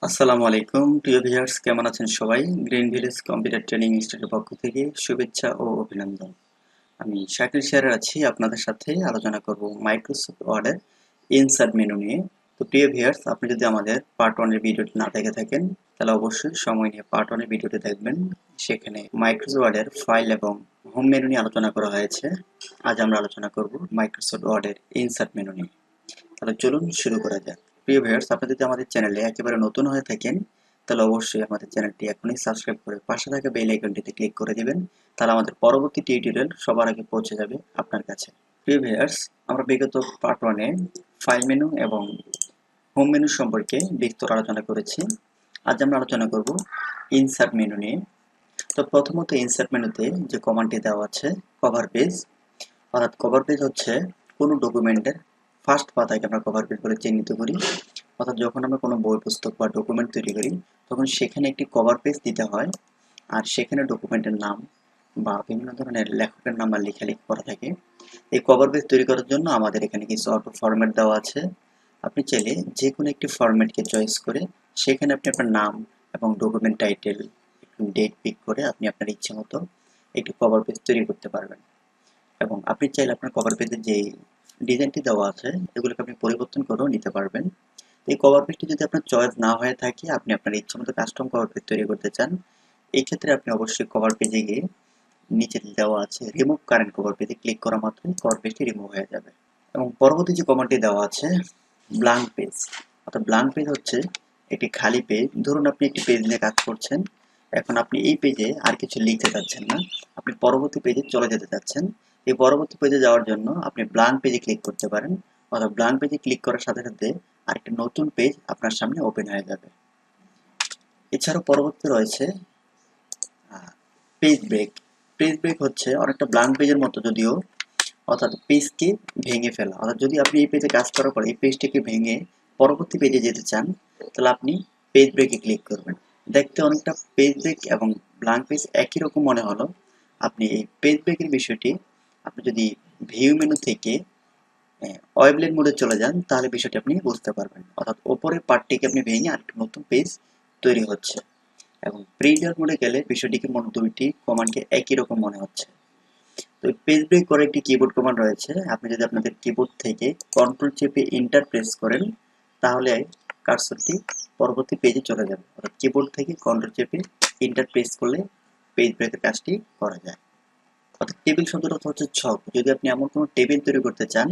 আসসালামু আলাইকুম প্রিয় ভিউয়ার্স, কেমন আছেন সবাই? গ্রিন ভিলেজ কম্পিউটার ট্রেনিং ইনস্টিটিউটের পক্ষ থেকে শুভেচ্ছা ও অভিনন্দন। আমি শাকিল শেয়ার আছি আপনাদের সাথে আলোচনা করব মাইক্রোসফট ওয়ার্ডের ইনসার্ট মেনু নিয়ে। তো প্রিয় ভিউয়ার্স, আপনি যদি আমাদের পার্ট 1 এর ভিডিওটি না দেখে থাকেন তাহলে অবশ্যই সময় নিয়ে পার্ট 1 এর ভিডিওটি দেখবেন। সেখানে মাইক্রোসফট ওয়ার্ডের ফাইল এবং হোম মেনু নিয়ে আলোচনা করা হয়েছে। আজ আমরা আলোচনা করব মাইক্রোসফট ওয়ার্ডের ইনসার্ট মেনু নিয়ে। তাহলে চলুন শুরু করা যাক। প্রিয় ভিউয়ার্স, আপনি যদি আমাদের চ্যানেলে একেবারে নতুন হয়ে থাকেন তাহলে অবশ্যই আমাদের চ্যানেলটি এখনই সাবস্ক্রাইব করে পাশে থাকা বেল আইকনটিতে ক্লিক করে দিবেন। তাহলে আমাদের পরবর্তী টিউটোরিয়াল সবার আগে পৌঁছে যাবে আপনার কাছে। প্রিয় ভিউয়ার্স, আমরা বিগত পার্ট 1 এ ফাইল মেনু এবং হোম মেনু সম্পর্কে বিস্তর আলোচনা করেছি। আজ আমরা আলোচনা করব ইনসার্ট মেনু নিয়ে। তো প্রথমত ইনসার্ট মেনুতে যে কমান্ডটি দেওয়া আছে কভার পেজ, অর্থাৎ কভার পেজ হচ্ছে কোনো ডকুমেন্টের ফার্স্ট পাতাকে আমরা কভার পেজ বলে চিহ্নিত করি। অর্থাৎ যখন আমরা কোনো বই পুস্তক বা ডকুমেন্ট তৈরি করি তখন সেখানে একটি কভার পেজ দিতে হয়, আর সেখানে ডকুমেন্টের নাম বা বিভিন্ন ধরনের লেখকের নাম বা লেখালেখি করা থাকে। এই কভার পেজ তৈরি করার জন্য আমাদের এখানে কিছু অটো ফরম্যাট দেওয়া আছে। আপনি চাইলে যে কোনো একটি ফরম্যাটকে চয়েস করে সেখানে আপনি আপনার নাম এবং ডকুমেন্ট টাইটেল ডেট পিক করে আপনি আপনার ইচ্ছে মতো একটি কভার পেজ তৈরি করতে পারবেন। এবং আপনি চাইলে আপনার কভার পেজের যে ডিজাইনটি দেওয়া আছে এগুলোকে আপনি পরিবর্তন করেও নিতে পারবেন। এই কভার পেজটি যদি আপনার চয়েস না হয়ে থাকে, আপনি আপনার ইচ্ছে মতো কাস্টম কভার পেজ তৈরি করতে চান, এই ক্ষেত্রে আপনি অবশ্যই কভার পেজে গিয়ে নিচে দেওয়া আছে রিমুভ কারেন্ট কভার পেজে ক্লিক করা মাত্রই কভার পেজটি রিমুভ হয়ে যাবে। এবং পরবর্তী যে কমান্ডটি দেওয়া আছে ব্ল্যাঙ্ক পেজ, অর্থাৎ ব্ল্যাঙ্ক পেজ হচ্ছে একটি খালি পেজ। ধরুন আপনি একটি পেজ নিয়ে কাজ করছেন, এখন আপনি এই পেজে আর কিছু লিখতে চাচ্ছেন না, আপনি পরবর্তী পেজে চলে যেতে চাচ্ছেন। এই পরবর্তী পেজে যাওয়ার জন্য আপনি ব্ল্যাঙ্ক পেজে ক্লিক করতে পারেন, অর্থাৎ ব্ল্যাঙ্ক পেজে ক্লিক করার সাথে সাথে আরেকটি নতুন পেজ আপনার সামনে ওপেন হয়ে যাবে। এছাড়াও পরবর্তী রয়েছে পেজ ব্রেক। পেজ ব্রেক হচ্ছে অনেকটা ব্ল্যাঙ্ক পেজের মতো যদিও, অর্থাৎ পেজকে ভেঙে ফেলা। অর্থাৎ যদি আপনি এই পেজে কাজ করার পর এই পেজটিকে ভেঙে পরবর্তী পেজে যেতে চান তাহলে আপনি পেজ ব্রেকে ক্লিক করবেন। দেখতে অনেকটা পেজ ব্রেক এবং ব্ল্যাঙ্ক পেজ একই রকম মনে হলো। আপনি এই পেজ ব্রেকের বিষয়টি আপনি যদি ভিউ মেনু থেকে ওয়েবলেট মোডে চলে যান তাহলে বিষয়টি আপনি বুঝতে পারবেন। অর্থাৎ ওপরের পার্টটিকে আপনি ভেঙে আরেকটা নতুন পেজ তৈরি হচ্ছে। এবং প্রিভিয়াস মোডে গেলে বিষয়টিকে দুইটি কমান্ডকে একই রকম মনে হচ্ছে। তো পেজ ব্রেক করে একটি কিবোর্ড কমান্ড রয়েছে। আপনি যদি আপনাদের কিবোর্ড থেকে কন্ট্রোল চেপে এন্টার প্রেস করেন তাহলে কার্সরটি পরবর্তী পেজে চলে যাবে। অর্থাৎ কিবোর্ড থেকে কন্ট্রোল চেপে এন্টার প্রেস করলে পেজ ব্রেকের কাজটি করা যায়। অর্থাৎ টেবিল শব্দটা হচ্ছে ছক। যদি আপনি এমন কোনো টেবিল তৈরি করতে চান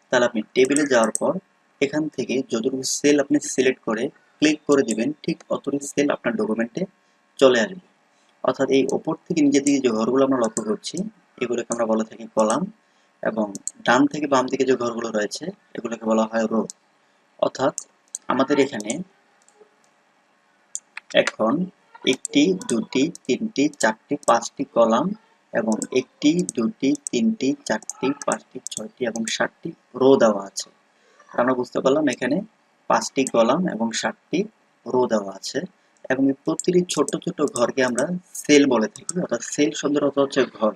তাহলে আপনি টেবিলে যাওয়ার পর এখান থেকে যতটুকু সেল আপনি সিলেক্ট করে ক্লিক করে দিবেন, ঠিক অতটুকু সেল আপনার ডকুমেন্টে চলে আসবে। অর্থাৎ এই ওপর থেকে নিচের দিকে যে ঘরগুলো আমরা লক্ষ্য করছি এগুলোকে আমরা বলে থাকি কলাম, এবং ডান থেকে বাম দিকে যে ঘরগুলো রয়েছে এগুলোকে বলা হয় রো। অর্থাৎ আমাদের এখানে এখন একটি, দুটি, তিনটি, চারটি, পাঁচটি কলাম এবং একটি, দুটি, তিনটি, চারটি, পাঁচটি, ছয়টি এবং 7টি রো দেওয়া আছে। আমরা বুঝতে পারলাম এখানে 5টি কলাম এবং 7টি রো দেওয়া আছে। এবং এই প্রতিটি ছোট ছোট ঘরকে আমরা সেল বলে থাকি, অর্থাৎ সেল শব্দের অর্থ হচ্ছে ঘর।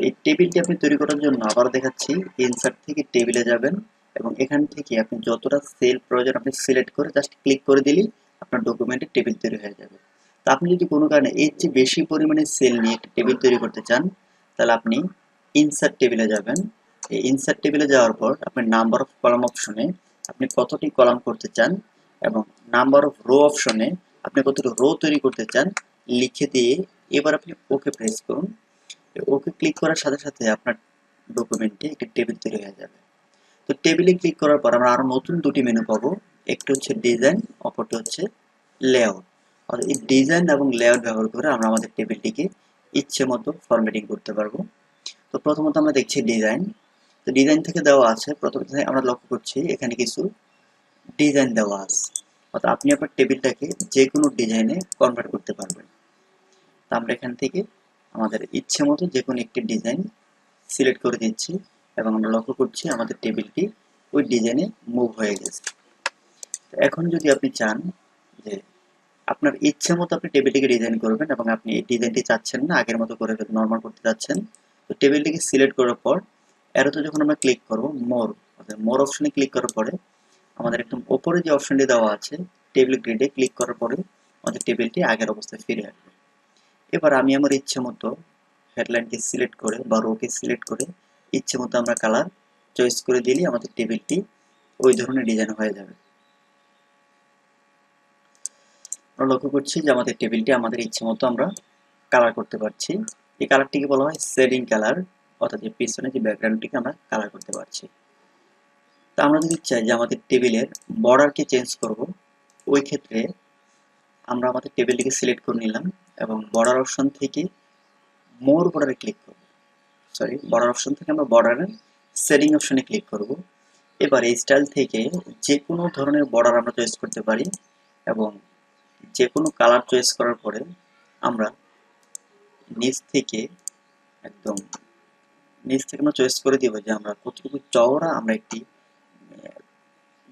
এই টেবিলটি আপনি তৈরি করার জন্য আবার দেখাচ্ছি, ইনসার্ট থেকে টেবিলে যাবেন এবং এখান থেকে আপনি যতটা সেল প্রয়োজন আপনি সিলেক্ট করে জাস্ট ক্লিক করে দিলেই আপনার ডকুমেন্টে টেবিল তৈরি হয়ে যাবে। তো আপনি যদি কোনো কারণে এর চেয়ে বেশি পরিমাণে সেল নিয়ে একটা টেবিল তৈরি করতে চান তাহলে আপনি ইনসার্ট টেবিলে যাবেন। এই ইনসার্ট টেবিলে যাওয়ার পর আপনি নাম্বার অফ কলাম অপশনে আপনি কতটি কলাম করতে চান এবং নাম্বার অফ রো অপশনে আপনি কতটি রো তৈরি করতে চান লিখে দিয়ে এবার আপনি ওকে প্রেস করুন। ওকে ক্লিক করার সাথে সাথে আপনার ডকুমেন্টে একটি টেবিল তৈরি হয়ে যাবে। তো টেবিলে ক্লিক করার পর আমরা আরো নতুন দুটি মেনু পাবো, একটি হচ্ছে ডিজাইন, অপরটি হচ্ছে লেআউট। অর্থাৎ এই ডিজাইন এবং লেআউট ব্যবহার করে আমরা আমাদের টেবিলটিকে ইচ্ছে মতো ফরম্যাটিং করতে পারবো। তো প্রথমত আমরা দেখছি ডিজাইন। তো ডিজাইন থেকে দেওয়া আছে, প্রথমত আমরা লক্ষ্য করছি এখানে কিছু ডিজাইন দেওয়া আছে। অর্থাৎ আপনি আপনার টেবিলটাকে যে কোনো ডিজাইনে কনভার্ট করতে পারবেন। তো আমরা এখান থেকে আমাদের ইচ্ছে মতো যে কোনো একটি ডিজাইন সিলেক্ট করে দিচ্ছি এবং আমরা লক্ষ্য করছি আমাদের টেবিলটি ওই ডিজাইনে মুভ হয়ে গেছে। এখন যদি আপনি চান যে আপনার ইচ্ছে মতো আপনি টেবিলটিকে ডিজাইন করবেন এবং আপনি এই ডিজাইনটি চাচ্ছেন না আগের মতো করে নর্মাল করতে চাচ্ছেন, তো টেবিলটিকে সিলেক্ট করার পর অ্যারোতে যখন আমরা ক্লিক করব মোর, অর্থাৎ মোর অপশনে ক্লিক করার পরে আমাদের একদম ওপরে যে অপশনটি দেওয়া আছে টেবিল গ্রিডে ক্লিক করার পরে আমাদের টেবিলটি আগের অবস্থায় ফিরে আসবে। এবার আমি আমার ইচ্ছে মতো হেডলাইনকে সিলেক্ট করে বা রোকে সিলেক্ট করে ইচ্ছে মতো আমরা কালার চয়েস করে দিলে আমাদের টেবিলটি ওই ধরনের ডিজাইন হয়ে যাবে। আমরা লক্ষ্য করছি যে আমাদের টেবিলটি আমাদের ইচ্ছে মতো আমরা কালার করতে পারছি। এই কালারটিকে বলা হয় শেডিং কালার, অর্থাৎ যে পিছনে যে ব্যাকগ্রাউন্ডটিকে আমরা কালার করতে পারছি। তো আমরা যদি চাই যে আমাদের টেবিলের বর্ডারকে চেঞ্জ করব, ওই ক্ষেত্রে আমরা আমাদের টেবিলটিকে সিলেক্ট করে নিলাম এবং বর্ডার অপশন থেকে মোর বর্ডারে ক্লিক করব। বর্ডার অপশন থেকে আমরা বর্ডারের সেটিং অপশনে ক্লিক করব। এবার এই স্টাইল থেকে যে কোনো ধরনের বর্ডার আমরা চয়েস করতে পারি এবং যে কোনো কালার চয়েস করার পরে আমরা নিচ থেকে একদম আমরা চয়েস করে দিব যে আমরা কতটুকু চওড়া আমরা একটি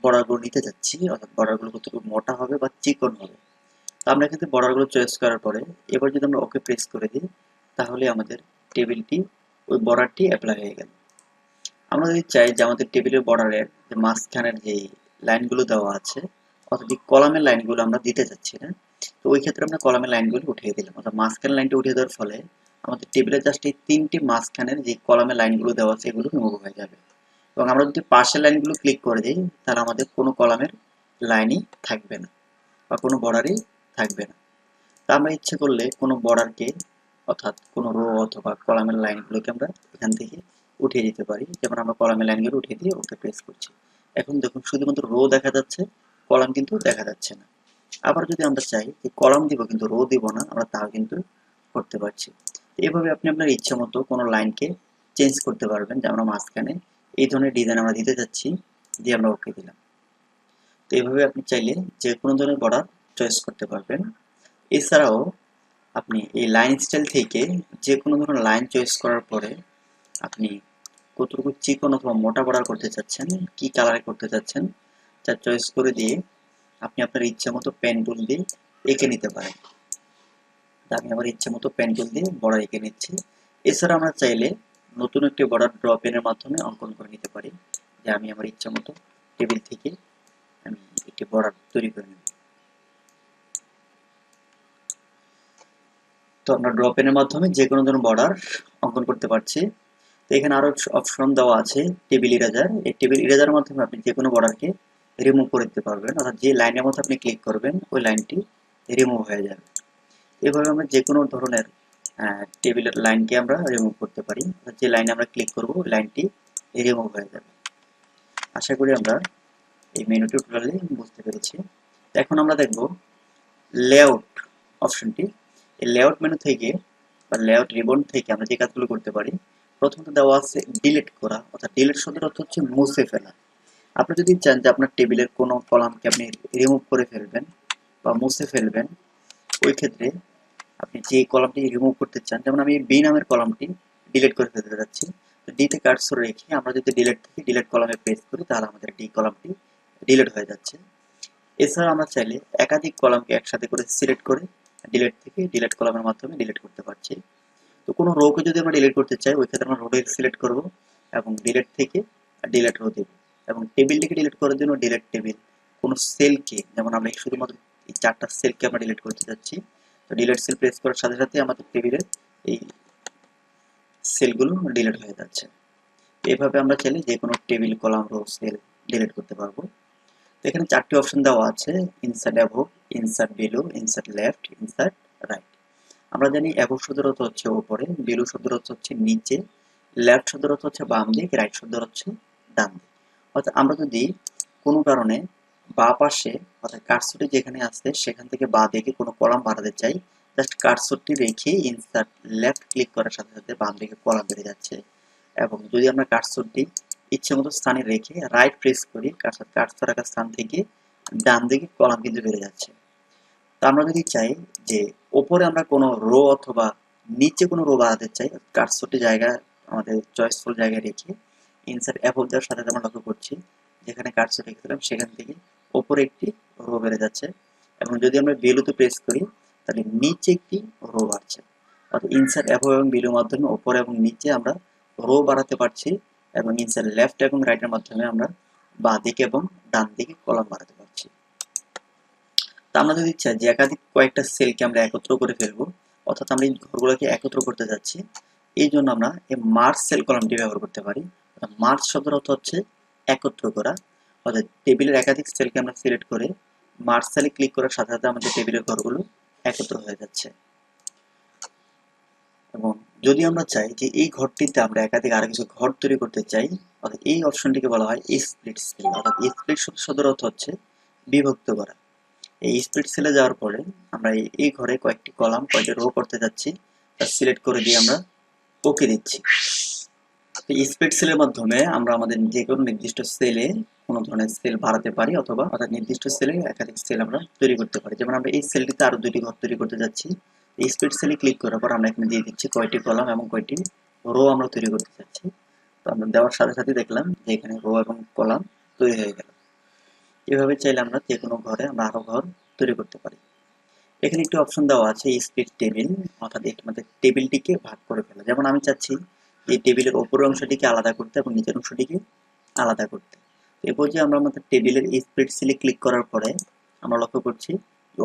বর্ডারগুলো নিতে যাচ্ছি, অর্থাৎ বর্ডারগুলো কতটুকু মোটা হবে বা চিকন হবে। তো আমরা কিন্তু বর্ডারগুলো চয়েস করার পরে এবার যদি আমরা ওকে প্রেস করে দিই, তাহলে আমাদের টেবিলটি ওই বর্ডারটি অ্যাপ্লাই হয়ে গেল। আমরা যদি চাই যে আমাদের টেবিলের বর্ডারের যে মাঝখানের যে লাইনগুলো দেওয়া আছে, অর্থাৎ এই কলামের লাইনগুলো আমরা দিতে চাচ্ছি না, তো ওই ক্ষেত্রে আমরা কলামের লাইনগুলো উঠিয়ে দিলাম। অর্থাৎ মাঝখানের লাইনটা উঠিয়ে দেওয়ার ফলে আমাদের টেবিলের জাস্ট এই তিনটি মাঝখানের যে কলামের লাইনগুলো দেওয়া আছে এগুলো রিমুভ হয়ে যাবে। এবং আমরা যদি পাশের লাইনগুলো ক্লিক করে দিই, তাহলে আমাদের কোনো কলামের লাইনই থাকবে না বা কোনো বর্ডারই থাকবে না। তা আমরা ইচ্ছে করলে কোনো বর্ডারকে, অর্থাৎ কোনো রো অথবা কলামের লাইনগুলোকে আমরা এখান থেকে উঠিয়ে দিতে পারি। যেমন আমরা কলামের লাইনগুলো উঠিয়ে দিয়ে ওকে প্রেস করছি। এখন দেখুন শুধুমাত্র রো দেখা যাচ্ছে, কলাম কিন্তু দেখা যাচ্ছে না। আবার যদি আমরা চাই যে কলাম দিব কিন্তু রো দিব না, আমরা তাও কিন্তু করতে পারছি। এইভাবে আপনি আপনার ইচ্ছে মতো কোনো লাইনকে চেঞ্জ করতে পারবেন। যে আমরা মাঝখানে এই ধরনের ডিজাইন আমরা দিতে যাচ্ছি, দিয়ে আমরা ওকে দিলাম। তো এইভাবে আপনি চাইলে যে কোনো ধরনের বর্ডার চয়েস করতে পারবেন। এছাড়াও আপনি এই লাইন স্টাইল থেকে যে কোনো ধরনের লাইন চয়েস করার পরে আপনি কতটুকু চিকন অথবা মোটা বর্ডার করতে চাচ্ছেন, কি কালারে করতে চাচ্ছেন, তা চয়েস করে দিয়ে আপনি আপনার ইচ্ছে মতো পেন টুল দিয়ে এঁকে নিতে পারেন। আমি আমার ইচ্ছে মতো পেন টুল দিয়ে বর্ডার এঁকে নিচ্ছি। এছাড়া আমরা চাইলে নতুন একটি বর্ডার ড্র পেনের মাধ্যমে অঙ্কন করে নিতে পারি। যে আমি আমার ইচ্ছে মতো টেবিল থেকে আমি একটি বর্ডার তৈরি করে নেব। তো আমরা ড্র পেনের মাধ্যমে যে কোনো ধরনের বর্ডার অঙ্কন করতে পারছি। তো এখানে আরো অপশন দেওয়া আছে টেবিল ইরেজার। এই টেবিল ইরেজারের মাধ্যমে আপনি যে কোনো বর্ডারকে রিমুভ করে দিতে পারবেন, অর্থাৎ যে লাইনের মধ্যে আপনি ক্লিক করবেন ওই লাইনটি রিমুভ হয়ে যাবে। এভাবে আমরা যে কোনো ধরনের টেবিলের লাইনকে আমরা রিমুভ করতে পারি, যে লাইনে আমরা ক্লিক করব ওই লাইনটি রিমুভ হয়ে যাবে। আশা করি আমরা এই মেনু টিউটোরিয়ালে বুঝতে পেরেছি। এখন আমরা দেখব লেআউট অপশনটি। এই লেআউট মেনু থেকে বা লেআউট রিবন থেকে আমরা যে কাজগুলো করতে পারি, প্রথমত দেওয়া আছে ডিলিট করা, অর্থাৎ ডিলিট শব্দের অর্থ হচ্ছে মুছে ফেলা। আপনি যদি চান যে আপনার টেবিলের কোনো কলামকে আপনি রিমুভ করে ফেলবেন বা মুছে ফেলবেন, ওই ক্ষেত্রে আপনি যে কলামটি রিমুভ করতে চান, যেমন আমি বি নামের কলামটি ডিলিট করে ফেলতে যাচ্ছি, তো ডিতে কার্সর রেখে আমরা যদি ডিলিট থেকে ডিলিট কলামে প্রেস করি, তাহলে আমাদের ডি কলামটি ডিলিট হয়ে যাচ্ছে। এছাড়া আমরা চাইলে একাধিক কলামকে একসাথে করে সিলেক্ট করে ডিলিট থেকে ডিলিট কলামের মাধ্যমে ডিলিট করতে পারছি। তো কোনো রোকে যদি আমরা ডিলিট করতে চাই, ওই ক্ষেত্রে আমরা রোডে সিলেক্ট করব এবং ডিলিট থেকে ডিলিট রো দেব। এবং টেবিলটিকে ডিলিট করার জন্য ডিলিট টেবিল। কোনো সেলকে, যেমন আমরা শুধুমাত্র এই 4টা সেলকে আমরা ডিলিট করতে যাচ্ছি, তো ডিলিট সেল প্রেস করার সাথে সাথে আমাদের টেবিলের এই সেলগুলো ডিলিট হয়ে যাচ্ছে। এইভাবে আমরা চাইলে যে কোনো table, column, row, cell delete করতে পারবো। তো এখানে 4টি অপশন দেওয়া আছে: insert above, insert below, insert left, insert right. আমরা জানি অ্যাবভ শব্দের অর্থ হচ্ছে উপরে, বিলো শব্দের অর্থ হচ্ছে নিচে, লেফট শব্দের অর্থ হচ্ছে বাম দিক, রাইট শব্দের হচ্ছে ডান দিক। অর্থাৎ আমরা যদি কোনো কারণে বাঁ পাশে, অর্থাৎ কার্সরটি যেখানে আছে সেখান থেকে বাঁ দিকে কোনো কলাম বাড়াতে চাই, জাস্ট কার্সরটি রেখে ইনসার্ট লেফট ক্লিক করার সাথে সাথে বাম দিকে কলাম বেড়ে যাচ্ছে। এবং যদি আমরা কার্সরটি ইচ্ছে মতো স্থানে রেখে রাইট প্রেস করি, কার্সর রাখার স্থান থেকে ডান দিকে কলাম কিন্তু বেড়ে যাচ্ছে। তো আমরা যদি চাই যে ওপরে আমরা কোনো রো অথবা নিচে কোনো রো বাড়াতে চাই, কার্সরটি জায়গা আমাদের চয়েসফুল জায়গায় রেখে ইনসার্ট অ্যাবভ দেওয়ার সাথে আমরা লক্ষ্য করছি যেখানে কার্সর রেখেছিলাম সেখান থেকে ওপরে একটি রো বেড়ে যাচ্ছে। এবং যদি আমরা বিলোতে প্রেস করি, তাহলে নিচে একটি রো বাড়ছে। অর্থাৎ ইনসার্ট অ্যাবভ এবং বিলোর মাধ্যমে ওপরে এবং নিচে আমরা রো বাড়াতে পারছি, এবং ইনসার্ট লেফট এবং রাইটের মাধ্যমে আমরা বাঁ দিকে এবং ডান দিকে কলাম বাড়াতে পারছি। তা আমরা যদি চাই যে একাধিক কয়েকটা সেলকে আমরা একত্র করে ফেলবো, অর্থাৎ আমরা এই ঘরগুলোকে একত্র করতে যাচ্ছি, এই জন্য আমরা এই মার্জ সেল কলামটি ব্যবহার করতে পারি। মার্জ শব্দের অর্থ হচ্ছে একত্র করা, অর্থাৎ টেবিলের একাধিক সেলকে আমরা সিলেক্ট করে মার্জ সেলে ক্লিক করার সাথে সাথে আমাদের টেবিলের ঘরগুলো একত্র হয়ে যাচ্ছে। এবং যদি আমরা চাই যে এই ঘরটিতে আমরা একাধিক আরো কিছু ঘর তৈরি করতে চাই, অর্থাৎ এই অপশনটিকে বলা হয় স্প্লিট সেল। অর্থাৎ স্প্লিট শব্দের অর্থ হচ্ছে বিভক্ত করা। এই স্প্লিট সেলে যাওয়ার পরে আমরা এই ঘরে কয়েকটি কলাম কয়েকটি রো করতে যাচ্ছি, তা সিলেক্ট করে দিয়ে আমরা ওকে দিচ্ছি। স্প্লিট সেলের মাধ্যমে আমরা আমাদের যে কোনো নির্দিষ্ট সেলে কোনো ধরনের সেল বাড়াতে পারি, অথবা অর্থাৎ নির্দিষ্ট সেলে একাধিক সেল আমরা তৈরি করতে পারি। যেমন আমরা এই সেলটিতে আরো দুটি ঘর তৈরি করতে যাচ্ছি, এই স্প্লিট সেলে ক্লিক করার পর আমরা এখানে দিয়ে দিচ্ছি কয়টি কলাম এবং কয়টি রো আমরা তৈরি করতে চাচ্ছি। তো আমরা দেওয়ার সাথে সাথে দেখলাম যে এখানে রো এবং কলাম তৈরি হয়ে গেল। এভাবে চাইলে আমরা যে কোনো ঘরে আমরা আরো ঘর তৈরি করতে পারি। এখানে একটি অপশন দেওয়া আছে স্প্লিট টেবিল, অর্থাৎ আমাদের টেবিলটিকে ভাগ করে ফেলা। যেমন আমি চাচ্ছি এই টেবিলের উপরের অংশটিকে আলাদা করতে এবং নিচের অংশটিকে আলাদা করতে। এরপর যে আমরা আমাদের টেবিলের স্প্লিট সেলে ক্লিক করার পরে আমরা লক্ষ্য করছি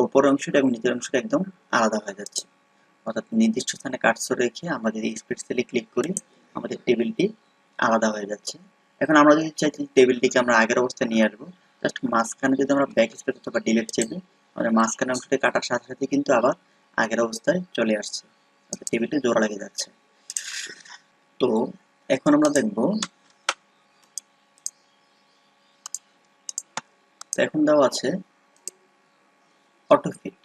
উপরের অংশটা এবং নিচের অংশটা একদম আলাদা হয়ে যাচ্ছে। অর্থাৎ নির্দিষ্ট স্থানে কার্সর রেখে আমরা যদি স্প্লিট সেলে ক্লিক করি আমাদের টেবিলটি আলাদা হয়ে যাচ্ছে। এখন আমরা যদি চাই টেবিলটিকে আমরা আগের অবস্থায় নিয়ে আসবো, জাস্ট মাঝখানে যদি আমরা ব্যাক স্পেস অথবা ডিলিট চেপে আমাদের মাঝখানে অংশটি কাটার সাথে সাথে কিন্তু আবার আগের অবস্থায় চলে আসছে, টেবিলটি জোড়া লেগে যাচ্ছে। তো এখন আমরা দেখব, এখন দেওয়া আছে অটোফিট।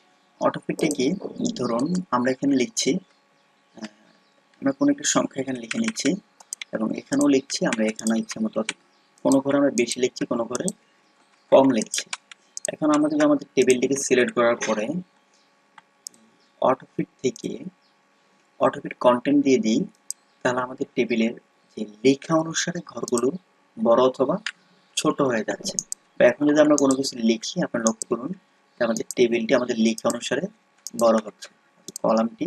অটোফিটে কি, ধরুন আমরা এখানে লিখছি, আমরা কোনো একটি সংখ্যা এখানে লিখে নিচ্ছি এবং এখানেও লিখছি, আমরা এখানেও ইচ্ছে মতো কোনো ঘরে আমরা বেশি লিখছি, কোনো ঘরে কম লিখছি। এখন আমরা যদি আমাদের টেবিলটিকে সিলেক্ট করার পরে অটোফিট থেকে অটোফিট কন্টেন্ট দিয়ে দিই, তাহলে আমাদের টেবিলের যে লেখা অনুসারে ঘরগুলো বড় অথবা ছোট হয়ে যাচ্ছে। বা এখন যদি আমরা কোনো কিছু লিখি, আপনারা লক্ষ্য করুন যে আমাদের টেবিলটি আমাদের লেখা অনুসারে বড় হচ্ছে, কলামটি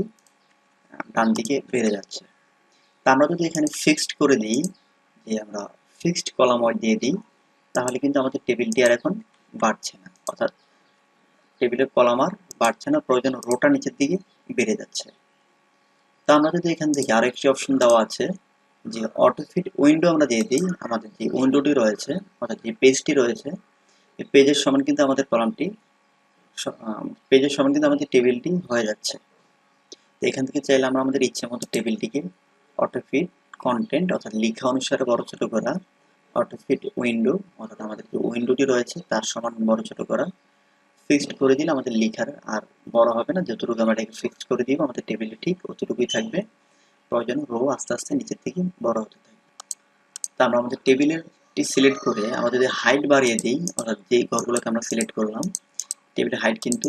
ডান দিকে বেড়ে যাচ্ছে। তা আমরা যদি এখানে ফিক্সড করে দিই, যে আমরা ফিক্সড কলাম ওয়াইজ দিয়ে দিই, তাহলে কিন্তু আমাদের টেবিলটি আর এখন বাড়ছে না, অর্থাৎ টেবিলের কলাম আর বাড়ছে না, প্রয়োজন রোটা নিচের দিকে বেড়ে যাচ্ছে। তা আমরা যদি এখান থেকে আরেকটি অপশন দেওয়া আছে যে অটোফিট উইন্ডো আমরা দিয়ে দিই, আমাদের যে উইন্ডোটি রয়েছে অর্থাৎ যে পেজটি রয়েছে এই পেজের সমান কিন্তু আমাদের কলামটি পেজের সমান কিন্তু আমাদের টেবিলটি হয়ে যাচ্ছে। তো এখান থেকে চাইলে আমরা আমাদের ইচ্ছে মতো টেবিলটিকে অটোফিট কন্টেন্ট অর্থাৎ লেখা অনুসারে বড় ছোট করা, অটোফিট উইন্ডো অর্থাৎ আমাদের যে উইন্ডোটি রয়েছে তার সমান বড় ছোট করা, ফিক্সড করে দিলে আমাদের লেখার আর বড় হবে না, যতটুকু আমরা এটাকে ফিক্সড করে দিব আমাদের টেবিলটি ঠিক অতটুকুই থাকবে, প্রয়োজনে রো আস্তে আস্তে নিচের থেকে বড় হতে থাকবে। তা আমরা আমাদের টেবিলেরটি সিলেক্ট করে আমরা যদি হাইট বাড়িয়ে দিই, অর্থাৎ যেই ঘরগুলোকে আমরা সিলেক্ট করলাম টেবিলের হাইট কিন্তু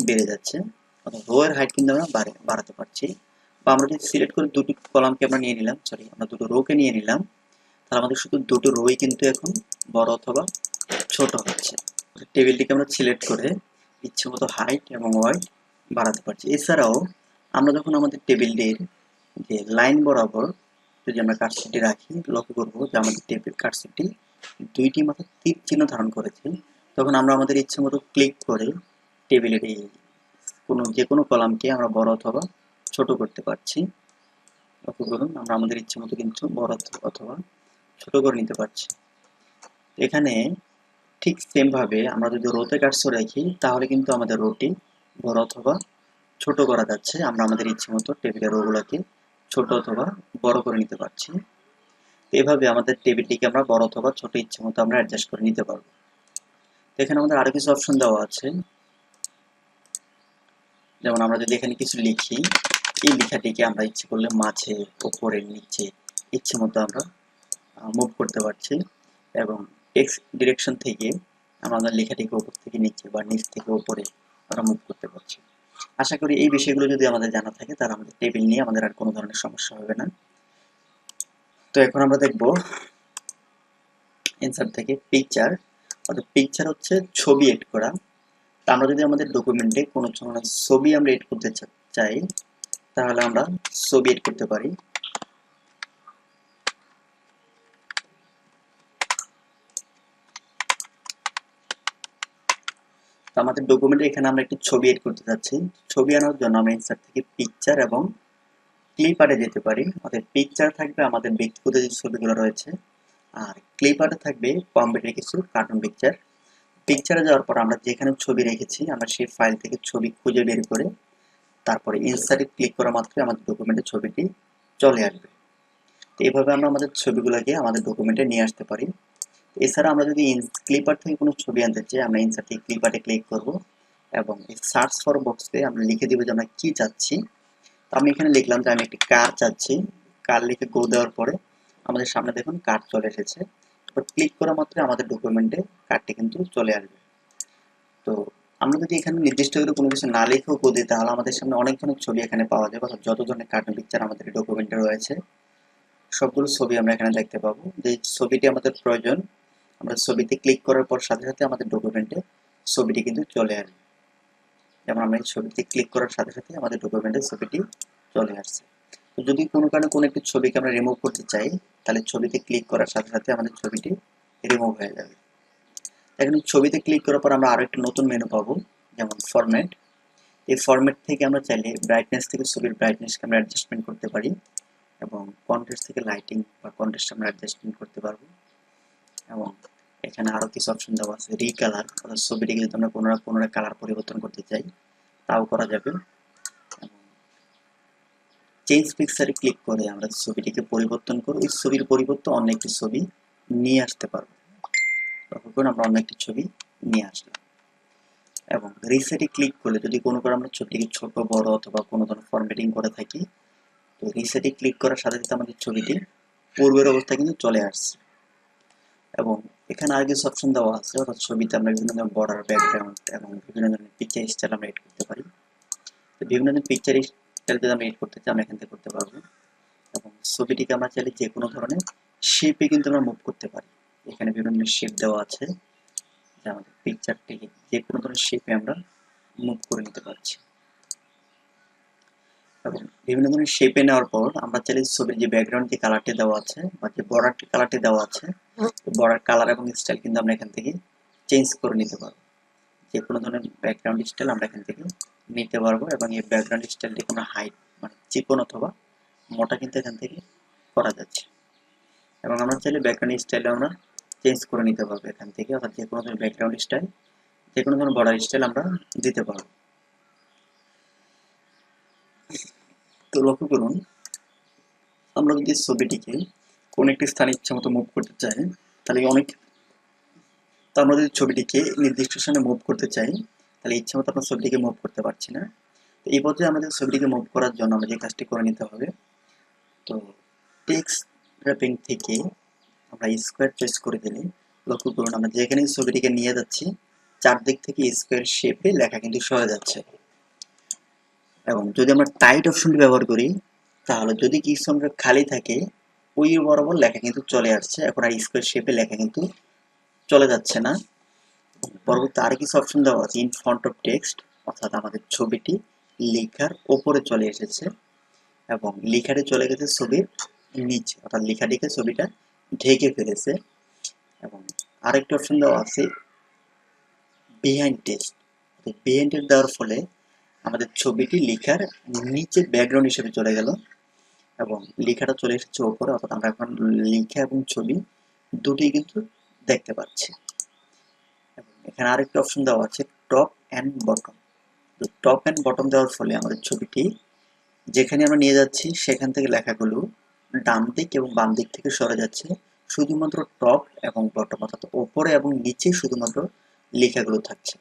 বেড়ে যাচ্ছে, অর্থাৎ রো এর হাইট কিন্তু আমরা বাড়াতে পারছি। বা আমরা যদি সিলেক্ট করে দুটো কলামকে আমরা নিয়ে নিলাম, সরি আমরা দুটো রোকে নিয়ে নিলাম, তাহলে আমাদের শুধু দুটো রোই কিন্তু এখন বড় অথবা ছোট হচ্ছে। টেবিলটিকে আমরা সিলেক্ট করে ইচ্ছে মতো হাইট এবং ওয়াইড বাড়াতে পারছি। এছাড়াও আমরা যখন আমাদের টেবিলটির যে লাইন বরাবর যদি আমরা কার্সরটি রাখি, লক্ষ্য করবো যে আমাদের টেবিল কার্সরটি দুইটি মাথা তীর চিহ্ন ধারণ করেছে, তখন আমরা আমাদের ইচ্ছে মতো ক্লিক করে টেবিলের এই যে কোনো কলামকে আমরা বড় অথবা ছোট করতে পারছি। লক্ষ্য করুন আমরা আমাদের ইচ্ছে মতো কিন্তু বড় অথবা ছোট করে নিতে পারছি। এখানে ঠিক সেম ভাবে আমরা যদি রোতে কার্সর রাখি তাহলে কিন্তু আমাদের রোটি বড় অথবা ছোট করা যাচ্ছে, আমরা আমাদের ইচ্ছে মতো টেবিলের রোগুলোকে ছোট অথবা বড় করে নিতে পারছি। এভাবে আমাদের টেবিলটিকে আমরা বড় অথবা ছোট ইচ্ছে মতো আমরা অ্যাডজাস্ট করে নিতে পারবো। এখানে আমাদের আরো কিছু অপশন দেওয়া আছে, যেমন আমরা যদি এখানে কিছু লিখি, এই লেখাটিকে আমরা ইচ্ছে করলে মাঝে উপরে নিচে ইচ্ছে মতো আমরা মুভ করতে পারছি এবং এক্স ডিরেকশন থেকে আমরা লেখাটিকে উপর থেকে নিচে বা নিচ থেকে উপরে আমরা মুভ করতে পারছি। আশা করি এই বিষয়গুলো যদি আমাদের জানা থাকে তাহলে আমাদের টেবিল নিয়ে আমাদের আর কোনো ধরনের সমস্যা হবে না। তো এখন আমরা দেখব অ্যান্সার থেকে পিকচার, অর্থাৎ পিকচার হচ্ছে ছবি এড করা। তা আমরা যদি আমাদের ডকুমেন্টে কোনো ধরনের ছবি আমরা এড করতে চাই তাহলে আমরা ছবি এড করতে পারি। তো আমাদের ডকুমেন্টে এখানে আমরা একটি ছবি এড করতে যাচ্ছি। ছবি আনার জন্য আমরা ইনসার্ট থেকে পিকচার এবং ক্লিপ আর্টে যেতে পারি। অর্থাৎ পিকচার থাকবে আমাদের ব্যক্তিগত যে ছবিগুলো রয়েছে, আর ক্লিপ আর্টে থাকবে কম্পিউটারে কিছু কার্টুন পিকচার। পিকচারে যাওয়ার পর আমরা যেখানে ছবি রেখেছি আমরা সেই ফাইল থেকে ছবি খুঁজে বের করে তারপরে ইনসার্টে ক্লিক করা মাত্রই আমাদের ডকুমেন্টে ছবিটি চলে আসবে। তো এইভাবে আমরা আমাদের ছবিগুলোকে আমাদের ডকুমেন্টে নিয়ে আসতে পারি। এছাড়া আমরা যদি ক্লিপার থেকে কোনো ছবি আনতে চাই আমরা ইনসার্ট থেকে ক্লিপারে ক্লিক করব এবং এই সার্চ ফর বক্সে আমরা লিখে দিব যে আমরা কি চাচ্ছি। তো আমি এখানে লিখলাম যে আমি একটি কার চাচ্ছি। কার লিখে গো দেওয়ার পরে আমাদের সামনে দেখুন কার চলে এসেছে। এবার ক্লিক করা মাত্র আমাদের ডকুমেন্টে কারটি কিন্তু চলে আসবে। তো আমরা যদি এখানে নির্দিষ্ট করে কোনো কিছু না লিখেও গো দিই তাহলে আমাদের সামনে অনেক ধরনের ছবি এখানে পাওয়া যাবে। অর্থাৎ যত ধরনের কার্টুন পিকচার আমাদের ডকুমেন্টে রয়েছে সবগুলো ছবি আমরা এখানে দেখতে পাবো। যে ছবিটি আমাদের প্রয়োজন আমরা ছবিতে ক্লিক করার পর সাথে সাথে আমাদের ডকুমেন্টে ছবিটি কিন্তু চলে আসবে। যেমন আমরা এই ছবিতে ক্লিক করার সাথে সাথে আমাদের ডকুমেন্টে ছবিটি চলে আসছে। তো যদি কোনো কারণে কোনো একটি ছবিকে আমরা রিমুভ করতে চাই তাহলে ছবিতে ক্লিক করার সাথে সাথে আমাদের ছবিটি রিমুভ হয়ে যাবে। এখন ছবিতে ক্লিক করার পর আমরা আরো একটা নতুন মেনু পাবো, যেমন ফরম্যাট। এই ফরম্যাট থেকে আমরা চাইলে ব্রাইটনেস থেকে ছবির ব্রাইটনেসকে আমরা অ্যাডজাস্টমেন্ট করতে পারি এবং কন্ট্রাস্ট থেকে লাইটিং বা কন্ট্রাস্ট আমরা অ্যাডজাস্টমেন্ট করতে পারবো। এবং এখানে আরো কিছু অপশন দেওয়া আছে, রিকালার, অর্থাৎ ছবিটিকে যদি আমরা পুনরায় কালার পরিবর্তন করতে চাই তাও করা যাবে। চেঞ্জ পিকচারে ক্লিক করে আমরা ছবিটিকে পরিবর্তন করে ওই ছবির পরিবর্তে অন্য একটি ছবি নিয়ে আসতে পারবো। তখন আমরা অন্য একটি ছবি নিয়ে আসলাম। এবং রিসেটে ক্লিক করলে যদি কোনো কারণে আমরা ছবিটিকে ছোট বড় অথবা কোনো ধরনের ফরম্যাটিং করে থাকি তো রিসেটে ক্লিক করার সাথে সাথে আমাদের ছবিটি পূর্বের অবস্থায় কিন্তু চলে আসছে। এবং এখানে আর কিছু অপশন দেওয়া আছে, অর্থাৎ ছবিতে আমরা বিভিন্ন ধরনের বর্ডার, ব্যাকগ্রাউন্ড এবং বিভিন্ন ধরনের পিকচার স্টাইল আমরা এড করতে পারি। তো বিভিন্ন ধরনের পিকচার স্টাইল যদি আমরা এড করতে চাই আমরা এখান থেকে করতে পারবো। এবং ছবিটিকে আমরা চাইলে যে কোনো ধরনের শেপে কিন্তু আমরা মুভ করতে পারি। এখানে বিভিন্ন শেপ দেওয়া আছে যে আমাদের পিকচারটিকে যে কোনো ধরনের শেপে আমরা মুভ করে নিতে পারছি। এবং বিভিন্ন ধরনের শেপে নেওয়ার পর আমরা চাইলে ছবির যে ব্যাকগ্রাউন্ড যে কালারটি দেওয়া আছে বা যে বর্ডারটি কালারটি দেওয়া আছে বর্ডার কালার এবং স্টাইল কিন্তু আমরা এখান থেকে চেঞ্জ করে নিতে পারবো। যে কোনো ধরনের ব্যাকগ্রাউন্ড স্টাইল আমরা এখান থেকে নিতে পারবো এবং এই ব্যাকগ্রাউন্ড স্টাইলটি কোনো হাইট মানে চিকন অথবা মোটা কিন্তু এখান থেকে করা যাচ্ছে। এবং আমরা চাইলে ব্যাকগ্রাউন্ড স্টাইল আমরা চেঞ্জ করে নিতে পারবো এখান থেকে, অর্থাৎ যে কোনো ধরনের ব্যাকগ্রাউন্ড স্টাইল যে কোনো ধরনের বর্ডার স্টাইল আমরা দিতে পারবো। তো লক্ষ্য করুন আমরা যদি ছবিটিকে কোন একটি স্থানে ইচ্ছা মতো মুভ করতে চাই তাহলে অনেক তো আমরা যদি ছবিটিকে নির্দিষ্ট স্থানে মুভ করতে চাই তাহলে ইচ্ছা মতো আমরা ছবিটিকে মুভ করতে পারছি না। তো এই পর্যায়ে আমাদের ছবিটিকে মুভ করার জন্য আমরা যে কাজটি করে নিতে হবে, তো টেক্সট র্যাপিং থেকে আমরা স্কোয়ার চয়েস করে দিলে লক্ষ্য করুন আমরা যেখানে ছবিটিকে নিয়ে যাচ্ছি চারদিক থেকে স্কোয়ার শেপে লেখা কিন্তু সরে যাচ্ছে। এবং যদি আমরা টাইট অপশনটি ব্যবহার করি তাহলে যদি কিছু আমরা খালি থাকে ওই বরাবর লেখা কিন্তু চলে আসছে, এখন আর স্কোয়ার শেপে লেখা কিন্তু চলে যাচ্ছে না। পরবর্তী আরো কিছু অপশন দেওয়া আছে ইন ফ্রন্ট অফ টেক্সট, অর্থাৎ আমাদের ছবিটি লেখার ওপরে চলে এসেছে এবং লেখাটি চলে গেছে ছবির নিচে, অর্থাৎ লেখাটিকে ছবিটা ঢেকে ফেলেছে। এবং আরেকটা অপশন দেওয়া আছে বিহাইন্ড টেক্সট, বিহাইন্ড টেক্সট দেওয়ার ফলে আমাদের ছবিটি লেখার নিচে ব্যাকগ্রাউন্ড হিসেবে চলে গেল এবং লেখাটা চলে এসেছে ওপরে, অর্থাৎ আমরা এখন লেখা এবং ছবি দুটোই কিন্তু দেখতে পাচ্ছি। এখানে আরেকটা অপশন দেওয়া আছে টপ অ্যান্ড বটম। তো টপ অ্যান্ড বটম দেওয়ার ফলে আমাদের ছবিটি যেখানে আমরা নিয়ে যাচ্ছি সেখান থেকে লেখাগুলো ডান দিক এবং বাম দিক থেকে সরে যাচ্ছে, শুধুমাত্র টপ এবং বটম অর্থাৎ ওপরে এবং নিচে শুধুমাত্র লেখাগুলো থাকছে।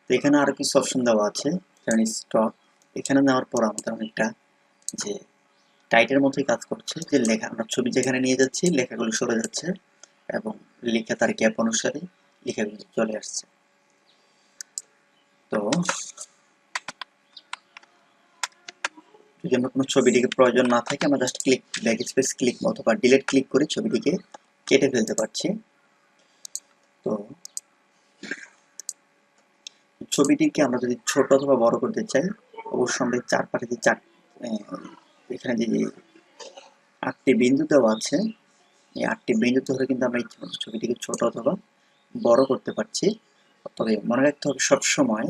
তো এখানে আরো কিছু অপশন দেওয়া আছে, যেমন স্টপ। এখানে নেওয়ার পর আমাদের অনেকটা যে টাইটের মতোই কাজ করছে, যে লেখা আমরা ছবি যেখানে নিয়ে যাচ্ছি লেখাগুলো সরে যাচ্ছে এবং লেখা তার গ্যাপ অনুসারে লেখাগুলো চলে আসছে। তো যদি আমরা কোনো ছবিটিকে প্রয়োজন না থাকে আমরা just click back space click অথবা ডিলিট ক্লিক করে ছবিটিকে কেটে ফেলতে পারছি। তো ছবিটিকে আমরা যদি ছোট অথবা বড় করতে চাই অবশ্যই আমরা চারপাশে যে এখানে যে 8টি বিন্দু দেওয়া আছে এই 8টি বিন্দু ধরে কিন্তু আমরা ইচ্ছা মতো ছবিটিকে ছোট অথবা বড় করতে পারছি। তবে মনে রাখতে হবে সবসময়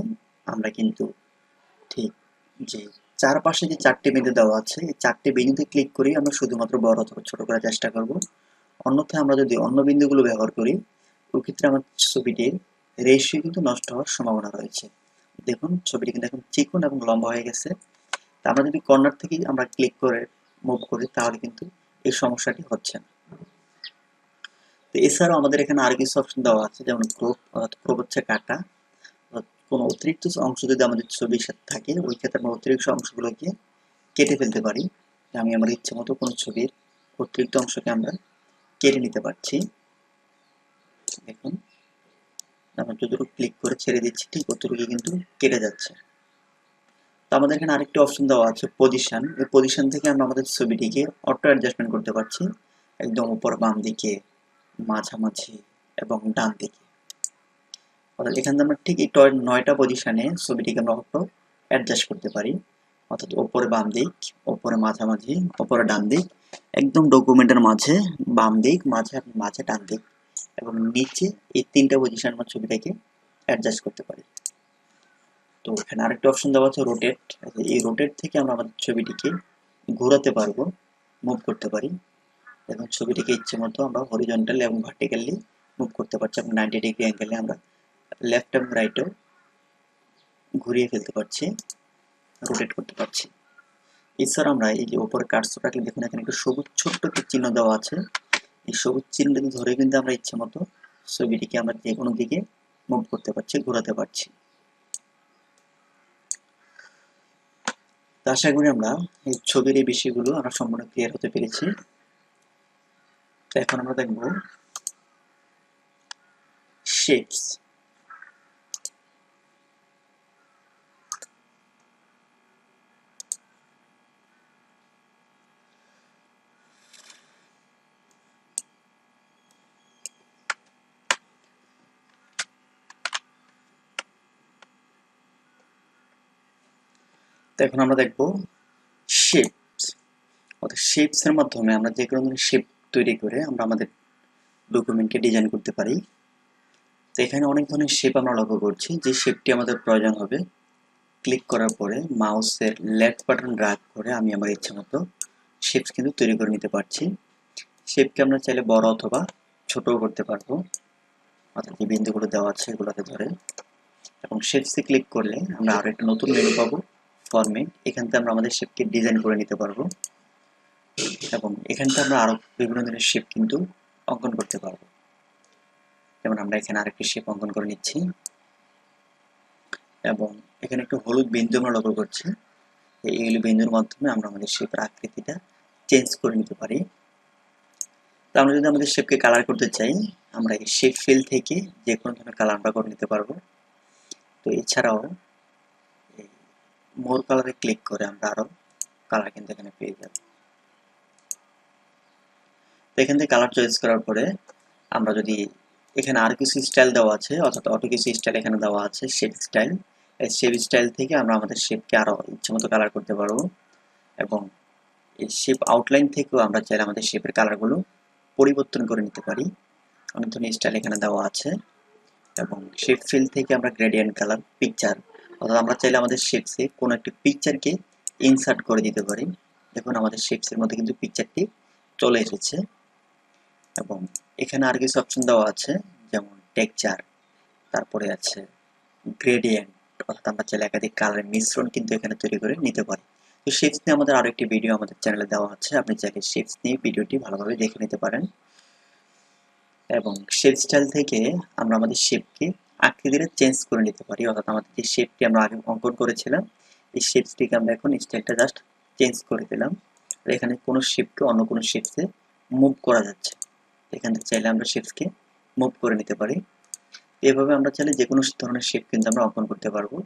আমরা কিন্তু ঠিক যে চারপাশে যে 4টে বিন্দু দেওয়া আছে এই 4টে বিন্দুতে ক্লিক করেই আমরা শুধুমাত্র বড় অথবা ছোট করার চেষ্টা করব। অন্যথায় আমরা যদি অন্য বিন্দুগুলো ব্যবহার করি ওই ক্ষেত্রে আমার ছবিটির রেশিও কিন্তু নষ্ট হওয়ার সম্ভাবনা রয়েছে। দেখুন ছবিটি কিন্তু এখন চিকন এবং লম্বা হয়ে গেছে। তা আমরা যদি কর্নার থেকেই আমরা ক্লিক করে মুভ করি তাহলে কিন্তু এই সমস্যাটি হচ্ছে না। তো এছাড়াও আমাদের এখানে আরো কিছু অপশন দেওয়া আছে, যেমন ক্রপ, অর্থাৎ ক্রপ হচ্ছে কাটা। কোনো অতিরিক্ত অংশ যদি আমাদের ছবির সাথে থাকে ওই ক্ষেত্রে আমরা অতিরিক্ত অংশগুলোকে কেটে ফেলতে পারি। আমি আমার ইচ্ছে মতো কোনো ছবির অতিরিক্ত অংশকে আমরা কেটে নিতে পারছি। দেখুন আমরা যতটুকু ক্লিক করে ছেড়ে দিচ্ছি ঠিক অতটুকু কিন্তু কেটে যাচ্ছে। তো আমাদের এখানে আরেকটি অপশন দেওয়া আছে পজিশন। এই পজিশন থেকে আমরা আমাদের ছবিটিকে অটো অ্যাডজাস্টমেন্ট করতে পারছি, একদম উপর বাম দিকে, মাঝামাঝি এবং ডান দিকে। অর্থাৎ এখান থেকে আমরা ঠিক এই 9টা পজিশনে ছবিটিকে আমরা অটো অ্যাডজাস্ট করতে পারি। অর্থাৎ ওপরে বাম দিক, ওপরে মাঝামাঝি, ওপরে ডান দিক, একদম ডকুমেন্টের মাঝে বাম দিক, মাঝে মাঝে ডান দিক এবং নিচে এই 3টা পজিশন আমরা ছবিটাকে অ্যাডজাস্ট করতে পারি। তো এখানে আরেকটা অপশন দেওয়া আছে রোটেট। এই রোটেট থেকে আমরা আমাদের ছবিটিকে ঘোরাতে পারবো, মুভ করতে পারি। এবং ছবিটিকে ইচ্ছে মতো আমরা হরিজন্টালি এবং ভার্টিক্যালি মুভ করতে পারছি এবং 90 ডিগ্রি অ্যাঙ্গেলে আমরা লেফট এবং রাইটও ঘুরিয়ে ফেলতে পারছি, রোটেট করতে পারছি। এছাড়া আমরা এই যে উপরে কার্সর রাখলে দেখুন এখানে একটা সবুজ ছোট্ট একটা চিহ্ন দেওয়া আছে। এই সবুজ চিহ্নটি ধরে কিন্তু আমরা ইচ্ছে মতো ছবিটিকে আমরা যে কোনো দিকে মুভ করতে পারছি, ঘোরাতে পারছি। তো আশা করি আমরা এই ছবির এই বিষয়গুলো আমরা সম্পূর্ণ ক্লিয়ার হতে পেরেছি। তো এখন আমরা দেখব শেপস। তো এখন আমরা দেখব শেপস। অর্থাৎ শেপস এর মাধ্যমে আমরা যে কোনো ধরনের শেপ তৈরি করে আমরা আমাদের ডকুমেন্টকে ডিজাইন করতে পারি। তো এখানে অনেক ধরনের শেপ আমরা লক্ষ্য করছি। যে শেপটি আমাদের প্রয়োজন হবে ক্লিক করার পরে মাউসের লেফট বাটন ড্র্যাগ করে আমি আমার ইচ্ছে মতো শেপস কিন্তু তৈরি করে নিতে পারছি। শেপকে আমরা চাইলে বড় অথবা ছোটও করতে পারবো, অর্থাৎ যে বিন্দুগুলো দেওয়া আছে এগুলোকে ধরে। এবং শেপসে ক্লিক করলে আমরা আরো একটা নতুন মেনু পাবো, ফরম্যাট। এখান থেকে আমরা আমাদের শেপকে ডিজাইন করে নিতে পারবো এবং এখান থেকে আমরা আরো বিভিন্ন ধরনের শেপ কিন্তু অঙ্কন করতে পারবো। যেমন আমরা এখানে আরেকটি শেপ অঙ্কন করে নিচ্ছি এবং এখানে একটু হলুদ বিন্দু আমরা লক্ষ্য করছি। এইগুলি বিন্দুর মাধ্যমে আমরা আমাদের শেপের আকৃতিটা চেঞ্জ করে নিতে পারি। তো আমরা যদি আমাদের শেপকে কালার করতে চাই আমরা এই শেপ ফিল থেকে যে কোনো ধরনের কালার আমরা করে নিতে পারবো। তো এছাড়াও এই মোর কালারে ক্লিক করে আমরা আরো কালার কিন্তু এখানে পেয়ে যাব। তো এখান থেকে কালার চয়েস করার পরে আমরা যদি এখানে আর কিছু স্টাইল দেওয়া আছে, অর্থাৎ অটো কিছু স্টাইল এখানে দেওয়া আছে, শেপ স্টাইল। এই শেপ স্টাইল থেকে আমরা আমাদের শেপকে আরো ইচ্ছে মতো কালার করতে পারবো এবং এই শেপ আউটলাইন থেকেও আমরা চাইলে আমাদের শেপের কালারগুলো পরিবর্তন করে নিতে পারি। অনেক ধরনের স্টাইল এখানে দেওয়া আছে এবং শেপ ফিল থেকে আমরা গ্রেডিয়েন্ট কালার, পিকচার, অর্থাৎ আমরা চাইলে আমাদের শেপসে কোনো একটি পিকচারকে ইনসার্ট করে দিতে পারি। দেখুন আমাদের শেপসের মধ্যে কিন্তু পিকচারটি চলে এসেছে। এবং এখানে আর কিছু অপশন দেওয়া আছে, যেমন টেক্সচার, তারপরে আছে গ্রেডিয়েন্ট, অর্থাৎ আমরা চাইলে একাধিক কালারের মিশ্রণ কিন্তু এখানে তৈরি করে নিতে পারি। তো শেপস নিয়ে আমাদের আরো একটি ভিডিও আমাদের চ্যানেলে দেওয়া আছে, আপনি চাইলে শেপস নিয়ে ভিডিওটি ভালোভাবে দেখে নিতে পারেন। এবং শেপ স্টাইল থেকে আমরা আমাদের শেপকে আকৃতিটা চেঞ্জ করে নিতে পারি, অর্থাৎ আমাদের যে শেপটি আমরা আগে অঙ্কন করেছিলাম এই শেপসটিকে আমরা এখন স্টাইলটা জাস্ট চেঞ্জ করে দিলাম। আর এখানে কোনো শেপকে অন্য কোনো শেপসে মুভ করা যাচ্ছে, এখান থেকে চাইলে আমরা শেপসকে মুভ করে নিতে পারি। এভাবে আমরা চাইলে যে কোনো ধরনের শেপ কিন্তু আমরা অঙ্কন করতে পারবো।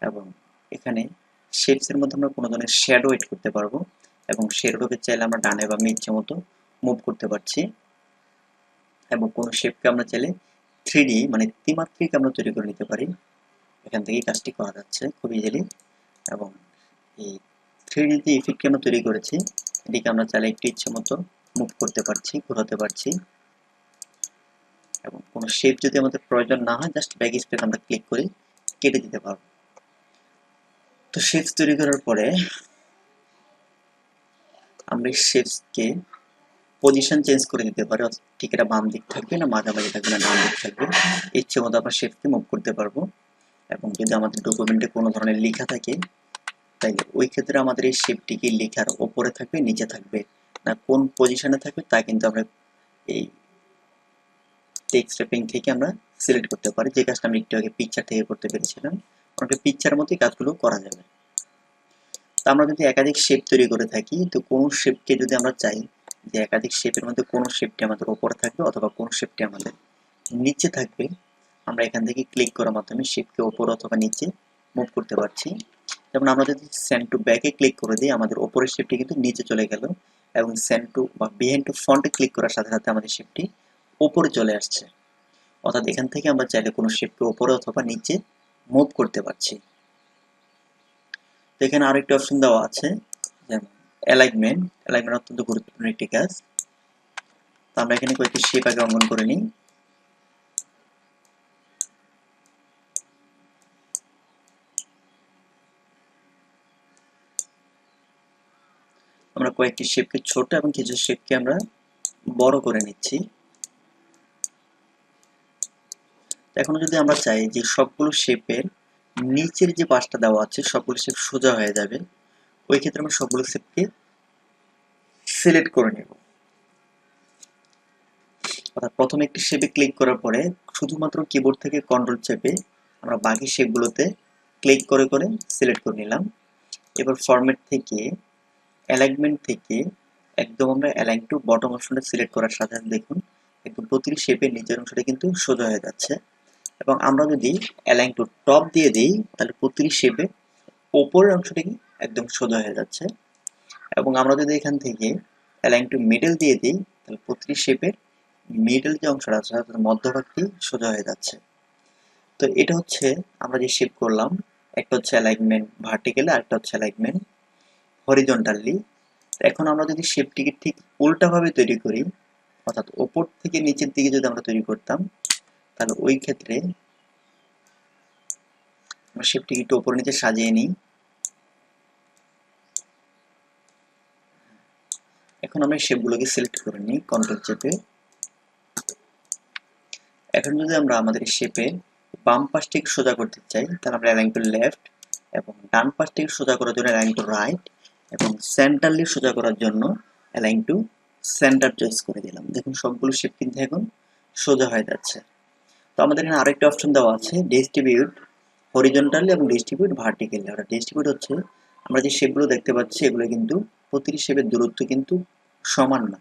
এবং এখানে শেপসের মধ্যে আমরা কোনো ধরনের শ্যাডো এড করতে পারবো এবং শ্যাডোকে চাইলে আমরা ডানে বা ইচ্ছে মতো মুভ করতে পারছি। এবং কোনো শেপকে আমরা চাইলে 3D মানে ত্রিমাত্রিক আমরা তৈরি করে নিতে পারি। এখান থেকেই কাজটি করা যাচ্ছে খুব ইজিলি। এবং এই 3D যে ইফেক্টটি আমরা তৈরি করেছি এটিকে আমরা চাইলে একটু ইচ্ছে মতো মুভ করতে পারছি, ঘোরাতে পারছি। এবং কোনো শেপ যদি আমাদের প্রয়োজন না হয় জাস্ট ব্যাক স্পেস আমরা ক্লিক করে কেটে দিতে পারবো। তো শেপস তৈরি করার পরে আমরা এই শেপসকে পজিশন চেঞ্জ করে দিতে পারি, ঠিক এটা বাম দিক থাকবে না মাঝামাঝি থাকবে না ডান দিক থাকবে, ইচ্ছে মতো আমরা শেপকে মুভ করতে পারবো। এবং যদি আমাদের ডকুমেন্টে কোনো ধরনের লেখা থাকে তাইলে ওই ক্ষেত্রে আমাদের এই শেপটি কি লেখার ওপরে থাকবে নিচে থাকবে না কোন পজিশনে থাকবে তা কিন্তু আমরা এই টেক্সট র্যাপিং থেকে আমরা সিলেক্ট করতে পারি, যে কাজটা আমি একটু আগে পিকচার থেকে করতে পেরেছিলাম। অনেকটা পিকচার মতোই কাজগুলো করা যাবে। তো আমরা যদি একাধিক শেপ তৈরি করে থাকি, তো কোন শেপকে যদি আমরা চাই যে একাধিক শেপের মধ্যে কোন শেপটি আমাদের উপরে থাকবে অথবা কোন শেপটি আমাদের নিচে থাকবে, আমরা এখান থেকে ক্লিক করার মাধ্যমে শেপকে উপরে অথবা নিচে মুভ করতে পারছি। যেমন আমরা যদি সেন্ড টু ব্যাকে ক্লিক করে দিই, আমাদের উপরের শেপটি কিন্তু নিচে চলে গেল, এবং সেন্ড টু বা বিহাইন্ড টু ফ্রন্টে ক্লিক করার সাথে সাথে আমাদের শেপটি উপরে চলে আসছে। অর্থাৎ এখান থেকে আমরা চাইলে কোনো শেপকে উপরে অথবা নিচে মুভ করতে পারছি। তো এখানে আরেকটি অপশন দেওয়া আছে, যেমন অ্যালাইনমেন্ট। অ্যালাইনমেন্ট অত্যন্ত গুরুত্বপূর্ণ একটি কাজ। তো আমরা এখানে কয়েকটি শেপ আগে অঙ্কন করে নিই। আমরা কয়েকটি শেপকে ছোট এবং কিছু শেপকে আমরা বড় করে নিচ্ছি। এখন যদি আমরা চাই যে সবগুলো শেপের নিচের যে পাশটা দেওয়া আছে সবগুলো শেপ সোজা হয়ে যাবে, ওই ক্ষেত্রে আমরা সবগুলো শেপকে সিলেক্ট করে নেব। অর্থাৎ প্রথমে একটি শেপে ক্লিক করার পরে শুধুমাত্র কিবোর্ড থেকে কন্ট্রোল চেপে আমরা বাকি শেপগুলোতে ক্লিক করে করে সিলেক্ট করে নিলাম। এবার ফরম্যাট থেকে অ্যালাইনমেন্ট থেকে একদম আমরা অ্যালাইন টু বটম অপশনটা সিলেক্ট করার সাথে সাথে দেখুন একদম প্রতিটি শেপের নিচের অংশটা কিন্তু সোজা হয়ে যাচ্ছে। এবং আমরা যদি অ্যালাইন টু টপ দিয়ে দিই তাহলে প্রতিটি শেপে ওপরের অংশটা কি একদম সোজা হয়ে যাচ্ছে। এবং আমরা যদি এখান থেকে অ্যালাইন টু মিডল দিয়ে দিই তাহলে প্রতিটি শেপের মিডল যে অংশটা আছে অর্থাৎ মধ্যভাগটি সোজা হয়ে যাচ্ছে। তো এটা হচ্ছে আমরা যে শেপ করলাম, একটা হচ্ছে অ্যালাইনমেন্ট ভার্টিক্যালি আর একটা হচ্ছে অ্যালাইনমেন্ট হরিজন্টালি। এখন আমরা যদি শেপটিকে ঠিক উল্টাভাবে তৈরি করি, অর্থাৎ ওপর থেকে নিচের দিকে যদি আমরা তৈরি করতাম, তাহলে ওই ক্ষেত্রে আমরা শেপটিকে একটু ওপর নিচে সাজিয়ে নিই। এখন আমরা শেপগুলোকে সিলেক্ট করে নিই কন্ট্রোল চেপে। এখন যদি আমরা আমাদের শেপে বাম পাশটিকে সোজা করতে চাই তাহলে আমরা অ্যালাইন টু লেফট, এবং ডান পাশটিকে সোজা করার জন্য অ্যালাইন টু রাইট, এবং সেন্টারলি সোজা করার জন্য অ্যালাইন টু সেন্টার চয়েস করে দিলাম। দেখুন সবগুলো শেপ কিন্তু এখন সোজা হয়ে যাচ্ছে। তো আমাদের এখানে আরেকটা অপশন দেওয়া আছে ডিস্ট্রিবিউট হরিজন্টালি এবং ডিস্ট্রিবিউট ভার্টিক্যালি। আর ডিস্ট্রিবিউট হচ্ছে আমরা যে শেপগুলো দেখতে পাচ্ছি এগুলো কিন্তু প্রতিটি শেপের দূরত্ব কিন্তু সমান না।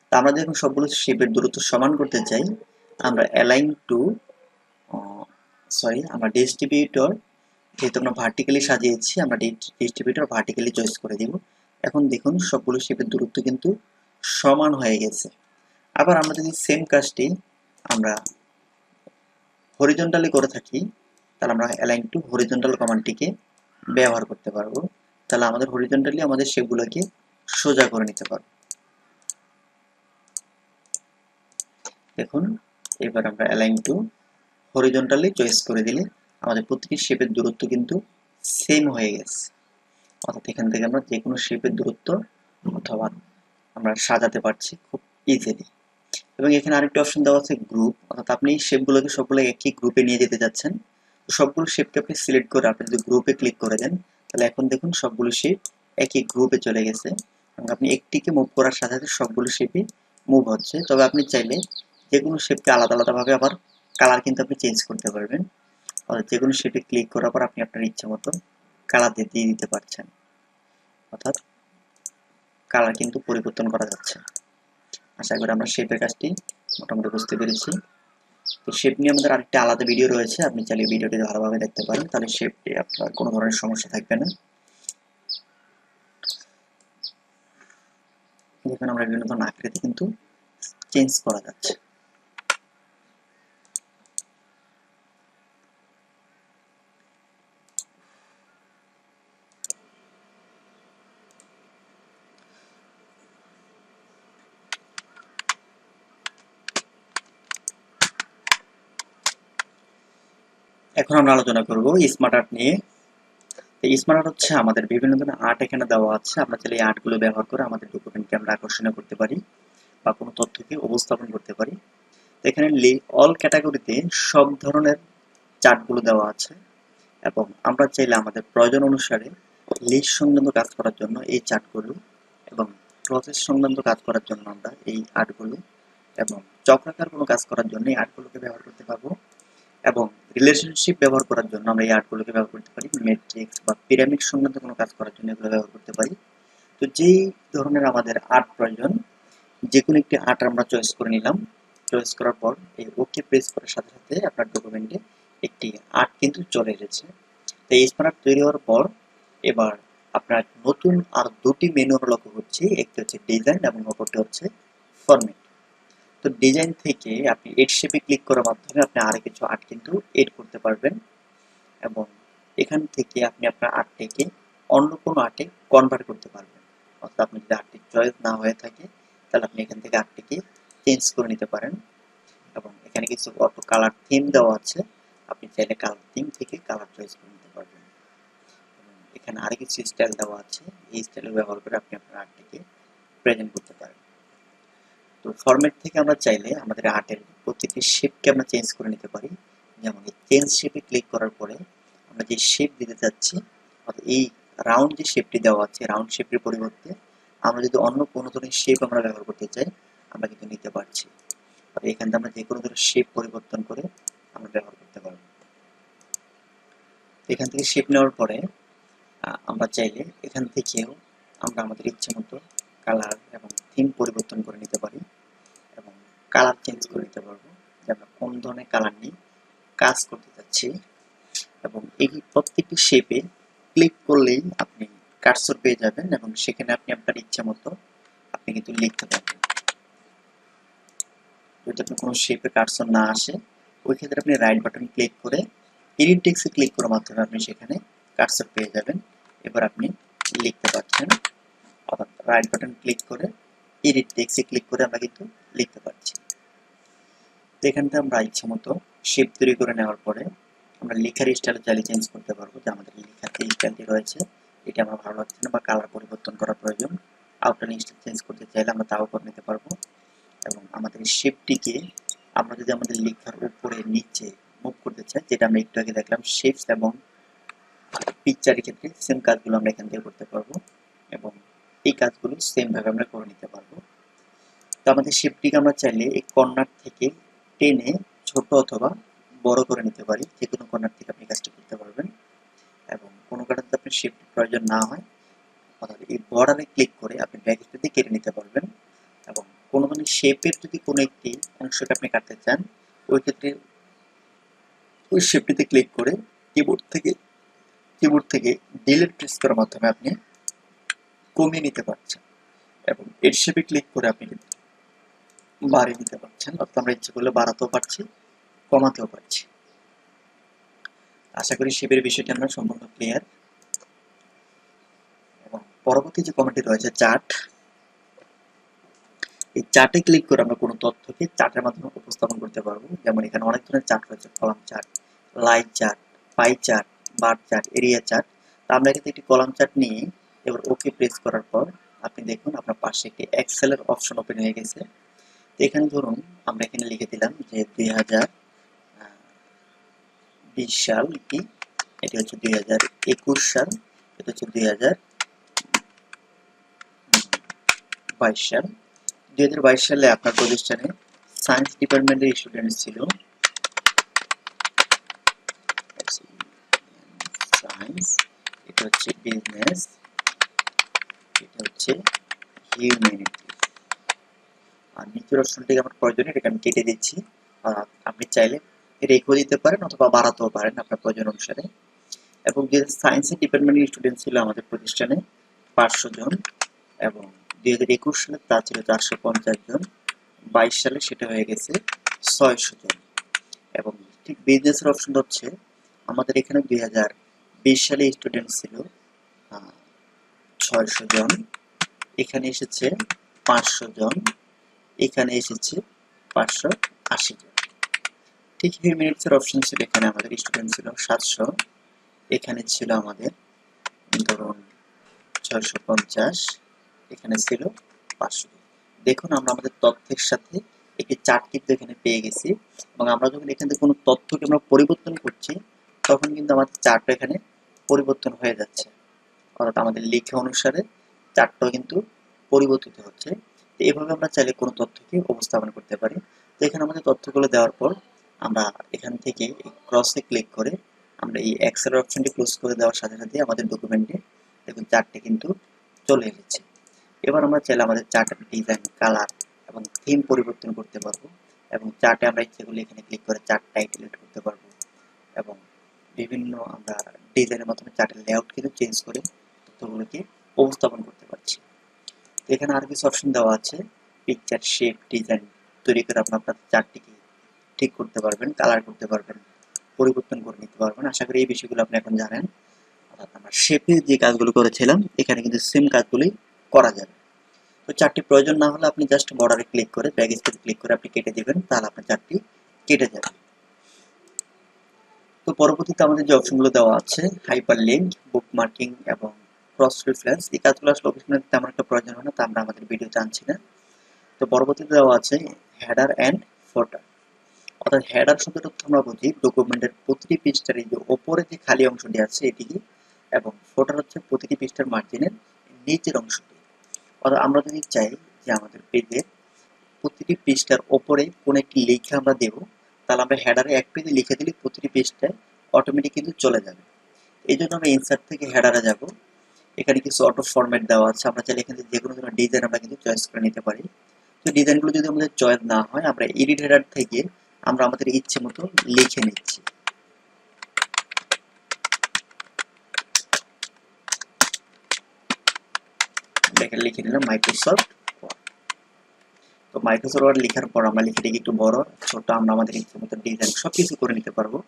তা আমরা যখন সবগুলো শেপের দূরত্ব সমান করতে চাই আমরা অ্যালাইন টু আমরা ডিস্ট্রিবিউটর, যেহেতু আমরা ভার্টিক্যালি সাজিয়েছি আমরা ডিস্ট্রিবিউটর ভার্টিক্যালি চয়েস করে দিব। এখন দেখুন সবগুলো শেপের দূরত্ব কিন্তু সমান হয়ে গেছে। আবার আমরা যদি সেম কাজটি আমরা হরিজন্টালি করে থাকি তাহলে আমরা অ্যালাইন টু হরিজন্টাল কমান্ডটিকে ব্যবহার করতে পারবো। তাহলে আমাদের হরিজন্টালি আমাদের শেপগুলোকে সোজা করে নিতে পারবো। দেখুন এবার আমরা অ্যালাইন টু হরিজন্টালি চয়েস করে দিলে আমাদের প্রতিটি শেপের দূরত্ব কিন্তু সেম হয়ে গেছে। অর্থাৎ এখান থেকে আমরা যে কোনো শেপের দূরত্ব অথবা আমরা সাজাতে পারছি খুব ইজিলি। এবং এখানে আরেকটা অপশন দেওয়া আছে গ্রুপ, অর্থাৎ আপনি শেপগুলোকে সবগুলো একই গ্রুপে নিয়ে যেতে যাচ্ছেন। সবগুলো শেপকে আপনি সিলেক্ট করে আপনি যদি গ্রুপে ক্লিক করে দেন তাহলে এখন দেখুন সবগুলো শেপ একই গ্রুপে চলে গেছে, এবং আপনি একটিকে মুভ করার সাথে সাথে সবগুলো শেপই মুভ হচ্ছে। তবে আপনি চাইলে যে কোনো শেপকে আলাদা আলাদাভাবে আবার কালার কিন্তু আপনি চেঞ্জ করতে পারবেন। অর্থাৎ যে কোনো শেপে ক্লিক করার পর আপনি আপনার ইচ্ছা মতো কালার দিয়ে দিতে পারছেন, অর্থাৎ কালার কিন্তু পরিবর্তন করা যাচ্ছে। আশা করি আমরা শেপের কাজটি মোটামুটি বুঝতে পেরেছি। তো শেপ নিয়ে আমাদের আরেকটা আলাদা ভিডিও রয়েছে, আপনি চাইলে ভিডিওটি ভালোভাবে দেখতে পারেন, তাহলে শেপটি আপনার কোনো ধরনের সমস্যা থাকবে না। দেখুন আমরা বিভিন্ন ধরনের আকৃতি কিন্তু চেঞ্জ করা যাচ্ছে। এখন আমরা আলোচনা করব স্মার্ট আর্ট নিয়ে। স্মার্ট আর্ট হচ্ছে আমাদের বিভিন্ন ধরনের আর্ট এখানে দেওয়া আছে। আমরা চাইলে এই আর্টগুলো ব্যবহার করে আমাদের ডকুমেন্টকে আমরা আকর্ষণীয় করতে পারি বা কোনো তথ্যকে উপস্থাপন করতে পারি। তো এখানে অল ক্যাটাগরিতে সব ধরনের চার্টগুলো দেওয়া আছে এবং আমরা চাইলে আমাদের প্রয়োজন অনুসারে লিস্ট সংক্রান্ত কাজ করার জন্য এই চার্টগুলো এবং প্রসেস সংক্রান্ত কাজ করার জন্য আমরা এই আর্টগুলো এবং চক্রাকার কোনো কাজ করার জন্য এই আর্টগুলোকে ব্যবহার করতে পারবো এবং রিলেশনশিপ ব্যবহার করার জন্য আমরা এই আর্টগুলোকে ব্যবহার করতে পারি। ম্যাট্রিক্স বা পিরামিড সংক্রান্ত কোনো কাজ করার জন্য এগুলো ব্যবহার করতে পারি। তো যেই ধরনের আমাদের আর্ট প্রয়োজন, যে কোনো একটি আর্ট আমরা চয়েস করে নিলাম। চয়েস করার পর এই ওকে প্রেস করার সাথে সাথে আপনার ডকুমেন্টে একটি আর্ট কিন্তু চলে এসেছে। তো এই স্মার্ট আর্ট তৈরি হওয়ার পর এবার আপনার নতুন আর দুটি মেনু লক্ষ্য করছি। একটি হচ্ছে ডিজাইন এবং অপরটি হচ্ছে ফরম্যাট। তো ডিজাইন থেকে আপনি এড শেপে ক্লিক করার মাধ্যমে আপনি আরো কিছু আর্ট কিন্তু এড করতে পারবেন এবং এখান থেকে আপনি আপনার আর্টটিকে অন্য কোনো আর্টে কনভার্ট করতে পারবেন। অর্থাৎ আপনি যদি আর্টটি চয়েস না হয়ে থাকে তাহলে আপনি এখান থেকে আর্টটিকে চেঞ্জ করে নিতে পারেন এবং এখানে কিছু অটো কালার থিম দেওয়া আছে। আপনি চাইলে কালার থিম থেকে কালার চয়েস করে নিতে পারবেন। এখানে আরো কিছু স্টাইল দেওয়া আছে। এই স্টাইল ব্যবহার করে আপনি আপনার আর্টটিকে প্রেজেন্ট করতে পারেন। তো ফরম্যাট থেকে আমরা চাইলে আমাদের আর্টের প্রত্যেকটি শেপকে আমরা চেঞ্জ করে নিতে পারি। যেমন এই চেঞ্জ শেপে ক্লিক করার পরে আমরা যে শেপ দিতে যাচ্ছি, অর্থাৎ এই রাউন্ড যে শেপটি দেওয়া আছে, রাউন্ড শেপের পরিবর্তে আমরা যদি অন্য কোনো ধরনের শেপ আমরা ব্যবহার করতে চাই, আমরা কিন্তু নিতে পারছি। আর এখান থেকে আমরা যে কোনো ধরনের শেপ পরিবর্তন করে আমরা ব্যবহার করতে পারবো। এখান থেকে শেপ নেওয়ার পরে আমরা চাইলে এখান থেকেও আমরা আমাদের ইচ্ছে মতো কালার এবং থিম পরিবর্তন করে নিতে পারি এবং কালার চেঞ্জ করে নিতে পারবো যে আমরা কোন ধরনের কালার নিয়ে কাজ করতে চাচ্ছি। এবং এই প্রত্যেকটি শেপে ক্লিক করলেই আপনি কার্সর পেয়ে যাবেন এবং সেখানে আপনি আপনার ইচ্ছা মতো আপনি কিন্তু লিখতে পারবেন। যদি আপনার কোনো শেপে কার্সর না আসে, ওই ক্ষেত্রে আপনি রাইট বাটন ক্লিক করে এডিট টেক্সটে ক্লিক করার মাধ্যমে আপনি সেখানে কার্সর পেয়ে যাবেন। এবার আপনি লিখতে পারছেন, অর্থাৎ রাইট বাটন ক্লিক করে এডিট টেক্সটে ক্লিক করে আমরা কিন্তু লিখতে পারছি। তো এখান থেকে আমরা ইচ্ছা মতো শেপ তৈরি করে নেওয়ার পরে আমরা লেখার স্টাইল চাইলে চেঞ্জ করতে পারবো। যে আমাদের লেখার যে স্টাইলটি রয়েছে এটা আমার ভালো লাগছে না বা কালার পরিবর্তন করা প্রয়োজন, আউটলাইন স্টাইল চেঞ্জ করতে চাইলে আমরা তাও করে নিতে পারবো। এবং আমাদের শেপটিকে আমরা যদি আমাদের লেখার উপরে নিচে মুভ করতে চাই, যেটা আমরা একটু আগে দেখলাম শেপস এবং পিকচারের ক্ষেত্রে সেম কাজগুলো আমরা এখান থেকে করতে পারবো এবং এই কাজগুলো সেম ভাবে আমরা করে নিতে পারবো। তো আমাদের শেপটিকে আমরা চাইলে এই কর্নার থেকে টেনে ছোট অথবা বড় করে নিতে পারি। যে কোনো কর্নার থেকে আপনি কাজটি করতে পারবেন এবং কোনো কারণে যদি আপনার শেপটি প্রয়োজন না হয়, অর্থাৎ এই বর্ডারে ক্লিক করে আপনি ব্যাকস্পেসে কেটে নিতে পারবেন। এবং কোনো ধরনের শেপের যদি কোনো একটি অংশকে আপনি কাটতে চান, ওই ক্ষেত্রে ওই শেপটিতে ক্লিক করে কিবোর্ড থেকে ডিলিট প্রেস করার মাধ্যমে আপনি কমিয়ে নিতে পারছেন এবং এর শেপে ক্লিক করে আপনি কিন্তু বাড়িয়ে নিতে পারছেন। অর্থাৎ আমরা ইচ্ছে করলে বাড়াতেও পারছি, কমাতেও পারছি। আশা করি শেপের বিষয়টি আমরা সম্পূর্ণ ক্লিয়ার। এবং পরবর্তী যে কমেন্টটি রয়েছে চার্ট, এই চার্টে ক্লিক করে আমরা কোনো তথ্যকে চার্টের মাধ্যমে উপস্থাপন করতে পারবো। যেমন এখানে অনেক ধরনের চার্ট রয়েছে, column chart, line chart, pie chart, bar chart, area chart. আমরা এখানে একটি কলাম চার্ট নিয়ে এবার ওকে প্রেস করার পর আপনি দেখুন আপনার পাশে একটি এক্সেলের অপশন ওপেন হয়ে গেছে। তো এখানে ধরুন আমরা এখানে লিখে দিলাম যে 2020 সাল কি, এটি হচ্ছে 2021 সাল, এটা হচ্ছে 2022 সাল। 2022 সালে আপনার প্রতিষ্ঠানে সায়েন্স ডিপার্টমেন্টের স্টুডেন্ট ছিল সায়েন্স, এটা হচ্ছে বিজনেস, এটা হচ্ছে হিউম্যানিটি। আর নিচের অপশনটিকে আমার প্রয়োজনে এটাকে আমি কেটে দিচ্ছি। আপনি চাইলে রেখেও দিতে পারেন অথবা বাড়াতেও পারেন আপনার প্রয়োজন অনুসারে। এবং যে সায়েন্সের ডিপার্টমেন্টের স্টুডেন্ট ছিল আমাদের প্রতিষ্ঠানে 500 জন এবং 2021 সালে তা ছিল 450 জন, 22 সালে সেটা হয়ে গেছে 600 জন। এবং ঠিক বিজনেসের অপশন হচ্ছে আমাদের এখানে 2020 সালে স্টুডেন্ট ছিল 600 জন, এখানে এসেছে 500 জন, এখানে এসেছে 580 জন। ঠিক মিনিটসের অপশন ছিল, এখানে আমাদের স্টুডেন্ট ছিল 700, এখানে ছিল আমাদের ধরুন 650, এখানে ছিল 500। দেখুন আমরা আমাদের তথ্যের সাথে একটি চার্ট কিন্তু এখানে পেয়ে গেছি, এবং আমরা যখন এখান থেকে কোনো তথ্যকে আমরা পরিবর্তন করছি তখন কিন্তু আমাদের চার্টটা এখানে পরিবর্তন হয়ে যাচ্ছে, অর্থাৎ আমাদের লেখা অনুসারে চার্টটাও কিন্তু পরিবর্তিত হচ্ছে। তো এভাবে আমরা চাইলে কোনো তথ্যকে উপস্থাপন করতে পারি। তো এখানে আমাদের তথ্যগুলো দেওয়ার পর আমরা এখান থেকে ক্রসে ক্লিক করে আমরা এই এক্সেল অপশনটি ক্লোজ করে দেওয়ার সাথে সাথে আমাদের ডকুমেন্টে দেখুন চার্টটি কিন্তু চলে এসেছে। এবার আমরা চাইলে আমাদের চার্টের ডিজাইন, কালার এবং থিম পরিবর্তন করতে পারবো, এবং চার্টে আমরা ইচ্ছে করলে এখানে ক্লিক করে চার্ট টাইটেল এড করতে পারবো, এবং বিভিন্ন আমরা ডিজাইনের মাধ্যমে চার্টের লেআউট কিন্তু চেঞ্জ করে তথ্যগুলোকে উপস্থাপন করতে পারছি। তো এখানে আর কিছু অপশন দেওয়া আছে, পিকচার, শেপ, ডিজাইন তৈরি করে আপনার চার্টটিকে ঠিক করতে পারবেন, কালার করতে পারবেন, পরিবর্তন করে নিতে পারবেন। আশা করি এই বিষয়গুলো আপনি এখন জানেন। অর্থাৎ আমরা শেপে যে কাজগুলো করেছিলাম এখানে কিন্তু সেম কাজগুলোই করা যাবে। তো চার্টটি প্রয়োজন না হলে আপনি জাস্ট বর্ডারে ক্লিক করে ব্যাক স্পেস ক্লিক করে আপনি কেটে দিবেন, তাহলে আপনার চার্টটি কেটে যাবে। তো পরবর্তীতে আমাদের যে অপশনগুলো দেওয়া আছে, হাইপার লিঙ্ক, বুকমার্কিং এবং ক্রস রেফারেন্স, এই কাজগুলো আসলে অফিসে তেমন একটা প্রয়োজন হয় না, তা আমরা আমাদের ভিডিওতে আনছি না। তো পরবর্তীতে দেওয়া আছে হেডার অ্যান্ড ফোটার। অর্থাৎ হেডার শব্দটা আমরা বুঝি ডকুমেন্টের প্রতিটি পৃষ্ঠার এই যে ওপরে যে খালি অংশটি আছে এটিকে, এবং ফোটার হচ্ছে প্রতিটি পৃষ্ঠার মার্জিনের নিচের অংশটি। অর্থাৎ আমরা যদি চাই যে আমাদের পেজের প্রতিটি পৃষ্ঠার ওপরে কোনো একটি লেখা আমরা দেব, তাহলে আমরা হেডারে এক পেজে লিখে দিলে প্রতিটি পৃষ্ঠায় অটোমেটিক কিন্তু চলে যাবে। এই জন্য আমরা ইনসার্ট থেকে হেডারে যাব। এখানে কিছু অটো ফরম্যাট দেওয়া আছে, আমরা চাইলে এখানে যে কোনো ধরনের ডিজাইন আমরা কিন্তু চয়েস করে নিতে পারি। তো ডিজাইনগুলো যদি আমাদের চয়েস না হয়, আমরা এডিট হেডার থেকে আমরা আমাদের ইচ্ছে মতো লিখে নিচ্ছি। লিখে নিলাম মাইক্রোসফট ওয়ার্ড। তো মাইক্রোসফট ওয়ার্ড লেখার পর আমরা লিখে একটু বড় ছোট আমরা আমাদের ইচ্ছে মতো ডিজাইন সবকিছু করে নিতে পারবো।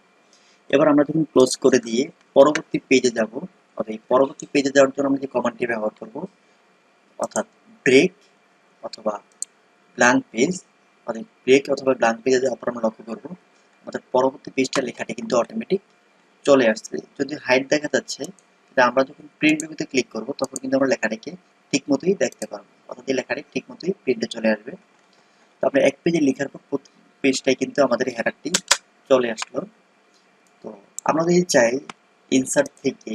এবার আমরা যখন ক্লোজ করে দিয়ে পরবর্তী পেজে যাব, অর্থাৎ এই পরবর্তী পেজে যাওয়ার জন্য আমরা যে কমান্ডটি ব্যবহার করব, অর্থাৎ ব্রেক অথবা ব্ল্যাঙ্ক পেজ, অর্থাৎ ব্রেক অথবা ব্ল্যাঙ্ক পেজে যাওয়ার পর আমরা লক্ষ্য করবো আমাদের পরবর্তী পেজটা লেখাটি কিন্তু অটোমেটিক চলে আসছে। যদি হাইট দেখা যাচ্ছে, আমরা যখন প্রিন্ট ভিউতে ক্লিক করব তখন কিন্তু আমরা লেখাটাকে ঠিক মতোই দেখতে পারবো, অর্থাৎ এই লেখাটি ঠিক মতোই প্রিন্টে চলে আসবে। তো আমরা এক পেজে লেখার পর প্রতি পেজটাই কিন্তু আমাদের হেডারটি চলে আসলো। তো আমরা যদি চাই ইনসার্ট থেকে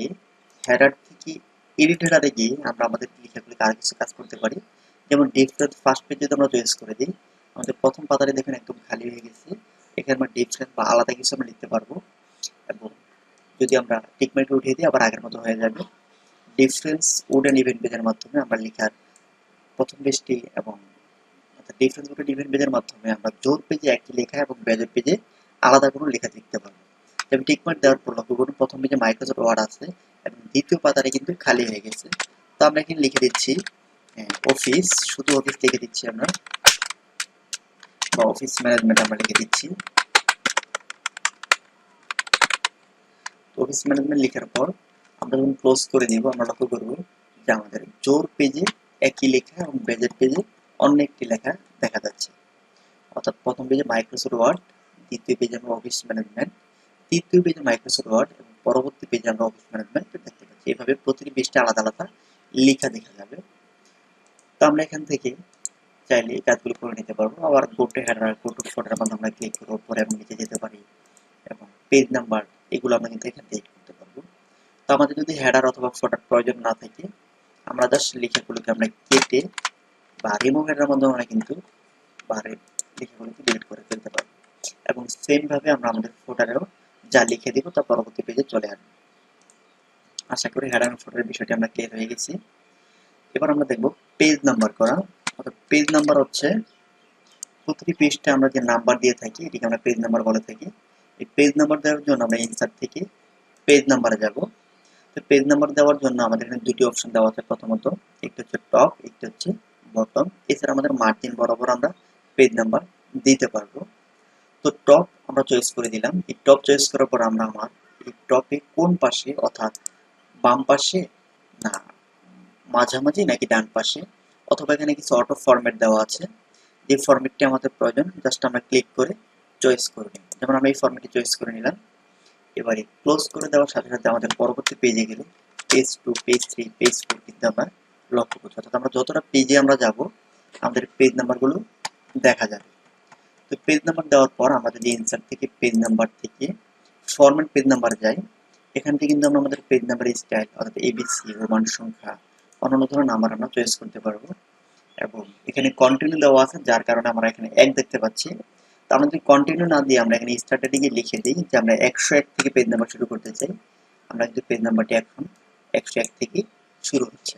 হেডার থেকে এডিট হেডারে গিয়ে আমরা আমাদের লেখাগুলিকে আর কিছু কাজ করতে পারি। যেমন ডিফারেন্ট ফার্স্ট পেজ যদি আমরা চয়েস করে দিই, আমাদের প্রথম পাতাটা দেখুন একদম খালি হয়ে গেছে। এখানে আমরা ডিফারেন্ট বা আলাদা কিছু আমরা লিখতে পারবো, এবং যদি আমরা টিকমার্কটা উঠিয়ে দিই আবার আগের মতো হয়ে যাবে। ডিফারেন্স উড অ্যান্ড ইভেন্ট পেজের মাধ্যমে আমরা লেখার প্রথম পেজটি এবং ডিফারেন্স উড অ্যান্ড ইভেন্ট পেজের মাধ্যমে আমরা জোর পেজে একই লেখা এবং বেজের পেজে আলাদা কোনো লেখা লিখতে পারবো। যেমন টিকমার্ক দেওয়ার পর লক্ষ্য করুন প্রথম পেজে মাইক্রোসফট ওয়ার্ড আছে এবং দ্বিতীয় পাতাটা কিন্তু খালি হয়ে গেছে। তো আমরা এখানে লিখে দিচ্ছি অফিস, শুধু অফিস লিখে দিচ্ছি আমরা, বা অফিস ম্যানেজমেন্ট আমরা লিখে দিচ্ছি। অফিস ম্যানেজমেন্ট লেখার পর আমরা যখন ক্লোজ করে দিব আমরা লক্ষ্য করবো যে আমাদের জোর পেজে একই লেখা এবং বেজের পেজে অন্য একটি লেখা দেখা যাচ্ছে। অর্থাৎ প্রথম পেজে মাইক্রোসফট ওয়ার্ড, দ্বিতীয় পেজে আমরা অফিস ম্যানেজমেন্ট, তৃতীয় পেজে মাইক্রোসফট ওয়ার্ড এবং পরবর্তী পেজে আমরা অফিস ম্যানেজমেন্ট দেখতে পাচ্ছি। এভাবে প্রতিটি পেজটা আলাদা আলাদা লেখা দেখা যাবে। তো আমরা এখান থেকে চাইলে এই কাজগুলো করে নিতে পারবো। আবার go to header, go to ফোটার মাধ্যমে আমরা ক্লিক করে উপরে এবং নিচে যেতে পারি, এবং পেজ নাম্বার এগুলো আমরা কিন্তু এখান থেকে করতে পারবো। তো আমাদের যদি হেডার অথবা ফোটার প্রয়োজন না থাকে, আমরা জাস্ট লেখাগুলোকে আমরা কেটে বা রিমুভ হেডার মাধ্যমে আমরা কিন্তু লেখাগুলোকে ডিলিট করে ফেলতে পারবো, এবং সেম ভাবে আমরা আমাদের ফোটারেও যা লিখে দিব তা পরবর্তী পেজে চলে আসবে। আশা করি হেডার এবং ফোটারের বিষয়টি আমরা ক্লিয়ার হয়ে গেছি। এবার আমরা দেখব পেজ নাম্বার করা। অর্থাৎ পেজ নাম্বার হচ্ছে প্রতিটি পেজটা আমরা যে নাম্বার দিয়ে থাকি এটিকে আমরা পেজ নাম্বার বলে থাকি। এই পেজ নাম্বার দেওয়ার জন্য আমরা ইনসার্ট থেকে পেজ নাম্বারে যাব। তো পেজ নাম্বার দেওয়ার জন্য আমাদের এখানে দুটি অপশন দেওয়া আছে। প্রথমত একটি হচ্ছে টপ, একটি হচ্ছে বটম। এছাড়া আমাদের মার্জিন বরাবর আমরা পেজ নাম্বার দিতে পারবো। তো টপ আমরা চয়েস করে দিলাম। এই টপ চয়েস করার পর আমরা আমার এই টপে কোন পাশে, অর্থাৎ বাম পাশে না মাঝামাঝি নাকি ডান পাশে, অথবা এখানে কিছু অটো ফরম্যাট দেওয়া আছে, যে ফরম্যাটটি আমাদের প্রয়োজন জাস্ট আমরা ক্লিক করে চয়েস করে নিব। যেমন আমি এই ফরম্যাটটি চয়েস করে নিলাম। এবারে ক্লোজ করে দেওয়ার সাথে সাথে আমাদের পরবর্তী পেজে গেলে পেজ 2, পেজ 3, পেজ 4 কিন্তু আমরা লক্ষ্য করছি। অর্থাৎ আমরা যতটা পেজে আমরা যাব আমাদের পেজ নাম্বারগুলো দেখা যাবে। তো পেজ নাম্বার দেওয়ার পর আমরা যদি ইনসার্ট থেকে পেজ নাম্বার থেকে ফরম্যাট পেজ নাম্বার যাই, এখান থেকে কিন্তু আমরা আমাদের পেজ নাম্বারের স্টাইল অর্থাৎ এবিসি, রোমান সংখ্যা, অন্যান্য ধরনের নাম্বার আমরা চয়েস করতে পারবো। এবং এখানে কন্টিনিউ দেওয়া আছে, যার কারণে আমরা এখানে 1 দেখতে পাচ্ছি। তো আমরা যদি কন্টিনিউ না দিয়ে আমরা এখানে স্টার্টে দিকে লিখে দিই যে আমরা 101 থেকে পেজ নাম্বার শুরু করতে চাই, আমরা কিন্তু পেজ নাম্বারটি এখন 101 থেকে শুরু হচ্ছে।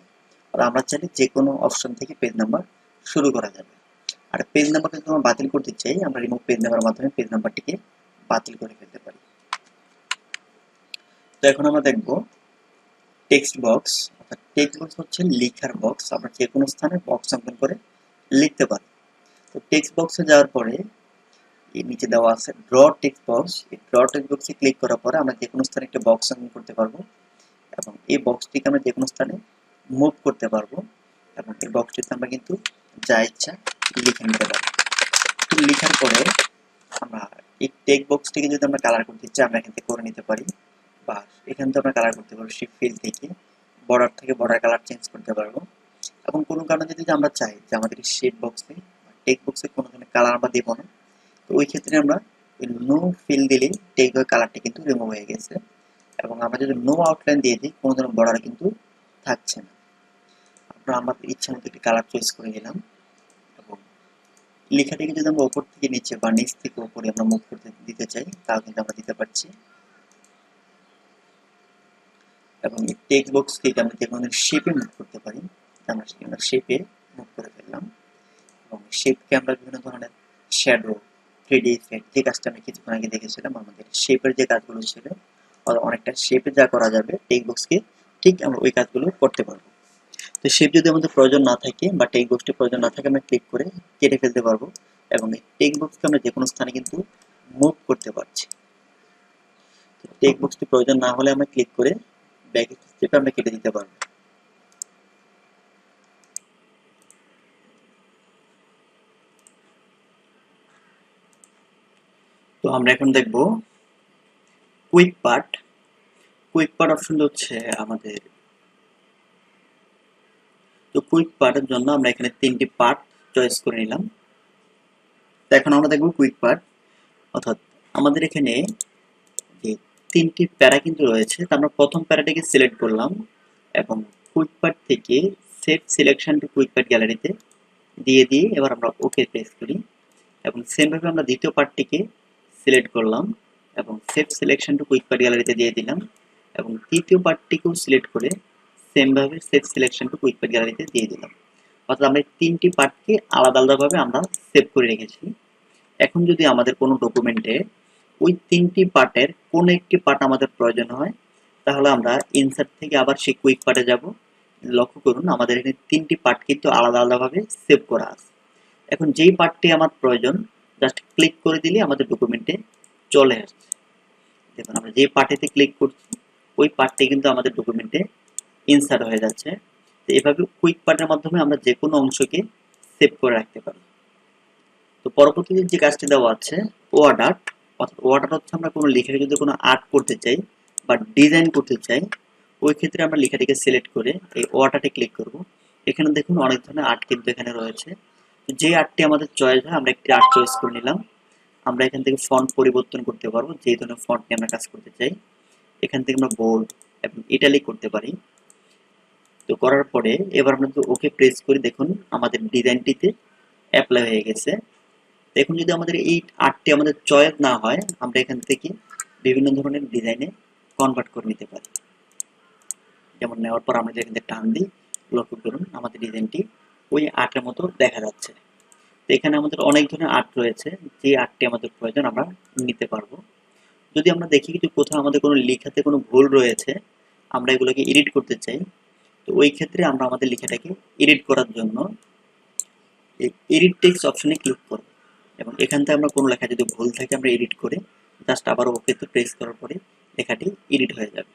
আর আমরা চাইলে যে কোনো অপশন থেকে পেজ নাম্বার শুরু করা যাবে। আর পেজ নাম্বারটা যদি আমরা বাতিল করতে চাই, আমরা রিমুভ পেজ নাম্বারের মাধ্যমে পেজ নাম্বারটিকে বাতিল করে ফেলতে পারি। তো এখন আমরা দেখব টেক্সট বক্স। অর্থাৎ টেক্সট বক্স হচ্ছে লেখার বক্স, আমরা যে কোনো স্থানে বক্স অঙ্কন করে লিখতে পারি। তো টেক্সট বক্সে যাওয়ার পরে এই নিচে দেওয়া আছে ড্র টেক্সট বক্স। এই ড্র টেক্সট বক্সে ক্লিক করার পরে আমরা যে কোনো স্থানে একটা বক্স অঙ্কন করতে পারবো এবং এই বক্সটিকে আমরা যে কোনো স্থানে মুভ করতে পারবো এবং এই বক্সটিতে আমরা কিন্তু যা ইচ্ছা লিখে নিতে পারবো। তো লেখার পরে আমরা এই টেক্সট বক্সটিকে যদি আমরা কালার করতে চাই আমরা এখান থেকে করে নিতে পারি, বা এখান থেকে আমরা কালার করতে পারবো শিফট ফিল থেকে বর্ডার কালার চেঞ্জ করতে পারবো। এবং কোনো কারণে যদি আমরা চাই যে আমাদের শেপ বক্সে বা টেক্সট বক্সে কোনো ধরনের কালার আমরা দেবো না, তো ওই ক্ষেত্রে আমরা নো ফিল দিলে টেক্সট কালারটি কিন্তু রিমুভ হয়ে গেছে। এবং আমরা যদি নো আউটলাইন দিয়ে দিই কোনো ধরনের বর্ডার কিন্তু থাকছে না। আমরা আমাদের ইচ্ছা মতো একটি কালার চয়েস করে নিলাম এবং লেখাটিকে যদি আমরা উপর থেকে নিচে বা নিচ থেকে উপরে আমরা মুভ করতে দিতে চাই তাও কিন্তু আমরা দিতে পারছি। এবং এই টেক্সট বক্স থেকে আমরা যে কোনো শেপে মুভ করতে পারি, আমরা শেপে মুভ করে ফেললাম। এবং শেপকে আমরা বিভিন্ন ধরনের শ্যাডো, 3D ইফেক্ট, যে কাজটা আমি কিছুক্ষণ আগে দেখেছিলাম আমাদের শেপের যে কাজগুলো ছিল, অনেকটা শেপে যা করা যাবে টেক্সট বক্সকে ঠিক আমরা ওই কাজগুলো করতে পারবো। তো শেপ যদি আমাদের প্রয়োজন না থাকে বা টেক্সট বক্সটি প্রয়োজন না থাকে আমরা ক্লিক করে কেটে ফেলতে পারবো এবং এই টেক্সট বক্সকে আমরা যে কোনো স্থানে কিন্তু মুভ করতে পারছি। টেক্সট বক্সটি প্রয়োজন না হলে আমরা ক্লিক করে ব্যাক স্টেপে আমরা কেটে দিতে পারবো। তো আমরা এখন দেখব কুইক পার্ট। কুইক পার্ট অপশনটা হচ্ছে আমাদের, তো কুইক পার্টের জন্য আমরা এখানে 3টি পার্ট চয়েস করে নিলাম। তো এখন আমরা দেখব কুইক পার্ট। অর্থাৎ আমাদের এখানে যে 3টি প্যারা কিন্তু রয়েছে, তো আমরা প্রথম প্যারাটাকে সিলেক্ট করলাম এবং কুইক পার্ট থেকে set selection to quick part গ্যালারিতে দিয়ে এবার আমরা ওকে প্রেস করি এবং সেম ভাবে আমরা দ্বিতীয় পার্টটিকে সিলেক্ট করলাম এবং save selection to quick part গ্যালারিতে দিয়ে দিলাম এবং তৃতীয় পার্টটিকেও সিলেক্ট করে সেম ভাবে save selection to quick part গ্যালারিতে দিয়ে দিলাম। অর্থাৎ আমরা 3টি পার্টকে আলাদা আলাদাভাবে আমরা সেভ করে রেখেছি। এখন যদি আমাদের কোনো ডকুমেন্টে ওই 3টি পার্টের কোনো একটি পার্ট আমাদের প্রয়োজন হয়, তাহলে আমরা ইনসার্ট থেকে আবার সেই কুইক পার্টে যাব। লক্ষ্য করুন আমাদের এখানে 3টি পার্ট কিন্তু আলাদা আলাদাভাবে সেভ করা আছে। এখন যেই পার্টটি আমার প্রয়োজন জাস্ট ক্লিক করে দিলে আমাদের ডকুমেন্টে চলে আসছে। দেখুন আমরা যে পার্টিতে ক্লিক করছি ওই পার্টটি কিন্তু আমাদের ডকুমেন্টে ইনসার্ট হয়ে যাচ্ছে। তো এভাবে কুইক পার্টের মাধ্যমে আমরা যে কোনো অংশকে সেভ করে রাখতে পারি। তো পরবর্তীতে যে কাজটি দেওয়া আছে ওয়ার্ড আর্ট। অর্থাৎ ওয়ার্ড আর্ট হচ্ছে আমরা কোনো লেখাকে যদি কোনো আর্ট করতে চাই বা ডিজাইন করতে চাই, ওই ক্ষেত্রে আমরা লেখাটিকে সিলেক্ট করে এই ওয়ার্ড আর্টে ক্লিক করব। এখানে দেখুন অনেক ধরনের আর্ট কিন্তু এখানে রয়েছে। যে আর্টটি আমাদের চয়েস হয় আমরা একটি আর্ট চয়েস করে নিলাম। আমরা এখান থেকে ফন্ট পরিবর্তন করতে পারবো যে ধরনের ফন্ট নিয়ে আমরা কাজ করতে চাই। এখান থেকে আমরা বোল্ড এবং ইটালিক করতে পারি। তো করার পরে এবার আমরা যদি ওকে প্রেস করি দেখুন আমাদের ডিজাইনটিতে অ্যাপ্লাই হয়ে গেছে। এখন যদি আমাদের এই আর্টটি আমাদের চয়েস না হয় আমরা এখান থেকে বিভিন্ন ধরনের ডিজাইনে কনভার্ট করে নিতে পারি। যেমন নেওয়ার পর আমরা এখান থেকে টান দিই, লক্ষ্য করুন আমাদের ডিজাইনটি ওই আর্টের মতো দেখা যাচ্ছে। তো এখানে আমাদের অনেক ধরনের আর্ট রয়েছে, যে আর্টটি আমাদের প্রয়োজন আমরা নিতে পারবো। যদি আমরা দেখি যে কোথাও আমাদের কোনো লেখাতে কোনো ভুল রয়েছে, আমরা এগুলোকে এডিট করতে চাই, তো ওই ক্ষেত্রে আমরা আমাদের লেখাটাকে এডিট করার জন্য এডিট টেক্সট অপশনে ক্লিক করব এবং এখান থেকে আমরা কোনো লেখা যদি ভুল থাকে আমরা এডিট করে জাস্ট আবার ওকেতে প্রেস করার পরে লেখাটি এডিট হয়ে যাবে।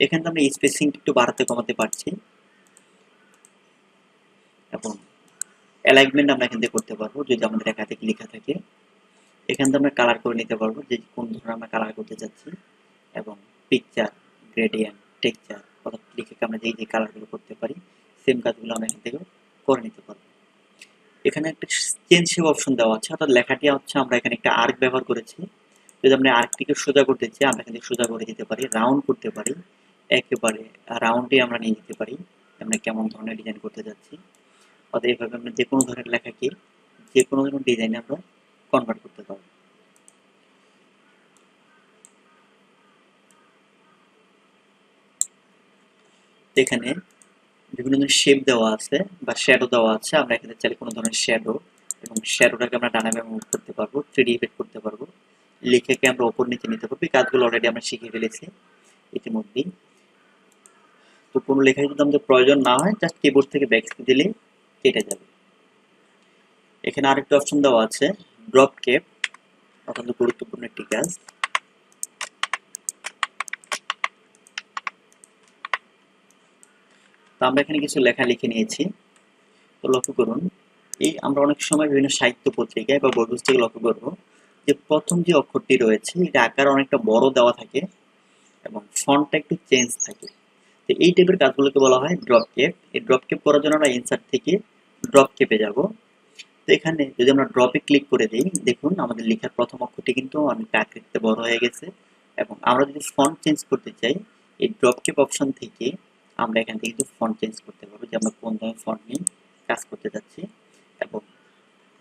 এখান থেকে আমরা স্পেসিং একটু বাড়াতে কমাতে পারছি এবং অ্যালাইনমেন্ট আমরা এখান থেকে করতে পারবো যদি আমাদের একাধিক লেখা থাকে। এখান থেকে আমরা কালার করে নিতে পারবো যে কোন ধরনের আমরা কালার করতে চাচ্ছি, এবং পিকচার, গ্রেডিয়েন্ট, টেক্সচার অর্থাৎ লিখে আমরা যে কালারগুলো করতে পারি সেম কাজগুলো আমরা এখান থেকে করে নিতে পারবো। এখানে একটা চেঞ্জ শেপ অপশন দেওয়া আছে, অর্থাৎ লেখাটি হচ্ছে আমরা এখানে একটা আর্ক ব্যবহার করেছি। যদি আমরা আর্কটিকে সোজা করতে চাই আমরা এখান থেকে সোজা করে দিতে পারি, রাউন্ড করতে পারি, একেবারে রাউন্ডে আমরা নিয়ে যেতে পারি আমরা কেমন ধরনের ডিজাইন করতে যাচ্ছি। অর্থাৎ এইভাবে আমরা যে কোনো ধরনের লেখাকে যে কোনো ধরনের ডিজাইনে আমরা কনভার্ট করতে পারবো। এখানে বিভিন্ন ধরনের শেপ দেওয়া আছে বা শ্যাডো দেওয়া আছে, আমরা এখানে চাইলে কোনো ধরনের শ্যাডো এবং শ্যাডোটাকে আমরা ডানা বামে মুভ করতে পারবো, 3D ইফেক্ট করতে পারবো, লিখেকে আমরা ওপর নিচে নিতে পারবো। এই কাজগুলো অলরেডি আমরা শিখে ফেলেছি ইতিমধ্যেই। তো কোনো লেখায় যদি আমাদের প্রয়োজন না হয় জাস্ট কিবোর্ড থেকে ব্যাকস্পেস দিলে কেটে যাবে। এখানে আরেকটা অপশন দেওয়া আছে ড্রপ ক্যাপ, অত্যন্ত গুরুত্বপূর্ণ একটি কাজ। তো আমরা এখানে কিছু লেখা লিখে নিয়েছি। তো লক্ষ্য করুন, এই আমরা অনেক সময় বিভিন্ন সাহিত্য পত্রিকায় বা বই পুস্তকে লক্ষ্য করবো যে প্রথম যে অক্ষরটি রয়েছে এটা আকার অনেকটা বড় দেওয়া থাকে এবং ফন্টটা একটু চেঞ্জ থাকে। তো এই টাইপের কাজগুলোকে বলা হয় ড্রপ ক্যাপ। এই ড্রপ ক্যাপ করার জন্য আমরা ইনসার্ট থেকে ড্রপ ক্যাপে যাব। তো এখানে যদি আমরা ড্রপে ক্লিক করে দিই, দেখুন আমাদের লেখার প্রথম অক্ষরটি কিন্তু অনেকটা আকৃতিতে বড় হয়ে গেছে। এবং আমরা যদি ফন্ট চেঞ্জ করতে চাই এই ড্রপ ক্যাপ অপশন থেকে আমরা এখান থেকে কিন্তু ফন্ট চেঞ্জ করতে পারবো যে আমরা কোন ধরনের ফন্ট নিয়ে কাজ করতে যাচ্ছি। এবং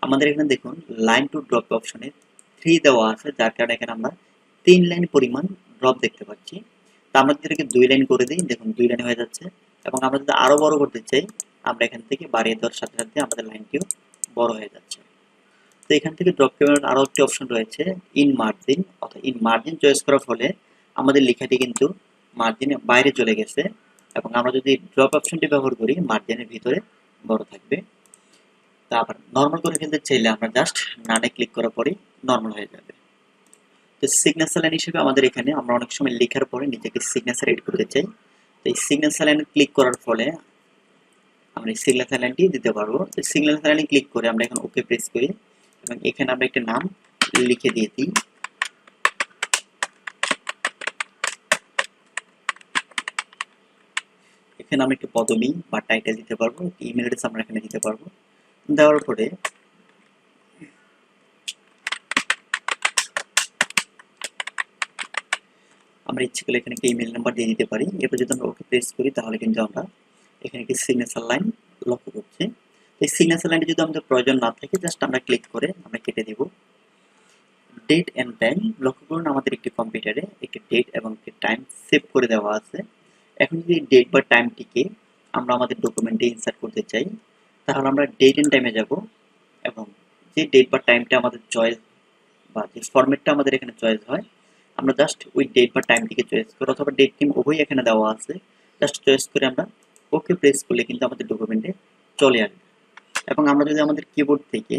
আমাদের এখানে দেখুন লাইন টু ড্রপ অপশনে 3 দেওয়া আছে, যার কারণে এখানে আমরা 3 লাইন পরিমাণ ড্রপ দেখতে পাচ্ছি। তো আমরা যদি এটাকে 2 লাইন করে দিই, দেখুন 2 লাইন হয়ে যাচ্ছে। এবং আমরা যদি আরো বড় করতে চাই আমরা এখান থেকে বাড়িয়ে দেওয়ার সাথে সাথে আমাদের লাইনটিও বড় হয়ে যাচ্ছে। তো এখান থেকে ড্রপ ক্যামেরার আরো একটি অপশন রয়েছে ইন মার্জিন, অর্থাৎ ইন মার্জিন চয়েস করার ফলে আমাদের লেখাটি কিন্তু মার্জিনের বাইরে চলে গেছে। এবং আমরা যদি ড্রপ অপশনটি ব্যবহার করি মার্জিনের ভিতরে বড় থাকবে। তা আবার নর্মাল করে ফেলতে চাইলে আমরা জাস্ট নানে ক্লিক করার পরেই নর্মাল হয়ে যাবে। তো সিগনেচার লাইন হিসেবে আমাদের এখানে আমরা অনেক সময় লেখার পরে নিজেকে সিগনেচার এড করতে চাই। তো এই সিগনেচার লাইনে ক্লিক করার ফলে আমরা এই সিগনেচার লাইনটি দিতে পারবো। তো সিগনেচার লাইনে ক্লিক করে আমরা এখন ওকে প্রেস করি এবং এখানে আমরা একটা নাম লিখে দিয়ে দিই। এখানে আমরা একটু পদবি বা টাইটেল দিতে পারবো, ইমেল অ্যাড্রেস আমরা এখানে দিতে পারবো। দেওয়ার পরে আমরা ইচ্ছে করলে এখানে একটা ইমেল নাম্বার দিয়ে দিতে পারি। এরপর যদি আমরা ওকে প্রেস করি তাহলে কিন্তু আমরা এখানে একটি সিগনেচার লাইন লক্ষ্য করছি। এই সিগনেচার লাইনটি যদি আমাদের প্রয়োজন না থাকে জাস্ট আমরা ক্লিক করে আমরা কেটে দিব। ডেট এন্ড টাইম, লক্ষ্য করুন আমাদের একটি কম্পিউটারে একটি ডেট এবং একটি টাইম সেভ করে দেওয়া আছে। এখন যদি ডেট বা টাইমটিকে আমরা আমাদের ডকুমেন্টে ইনসার্ট করতে চাই তাহলে আমরা ডেট এন্ড টাইমে যাব এবং যে ডেট বা টাইমটা আমাদের চয়েস বা যে ফরম্যাটটা আমাদের এখানে চয়েস হয় আমরা জাস্ট ওই ডেট বা টাইমটিকে চয়েস করে, অথবা ডেট টাইম উভয়ই এখানে দেওয়া আছে, জাস্ট চয়েস করে আমরা ওকে প্রেস করলে কিন্তু আমাদের ডকুমেন্টে চলে আসবে। এবং আমরা যদি আমাদের কিবোর্ড থেকে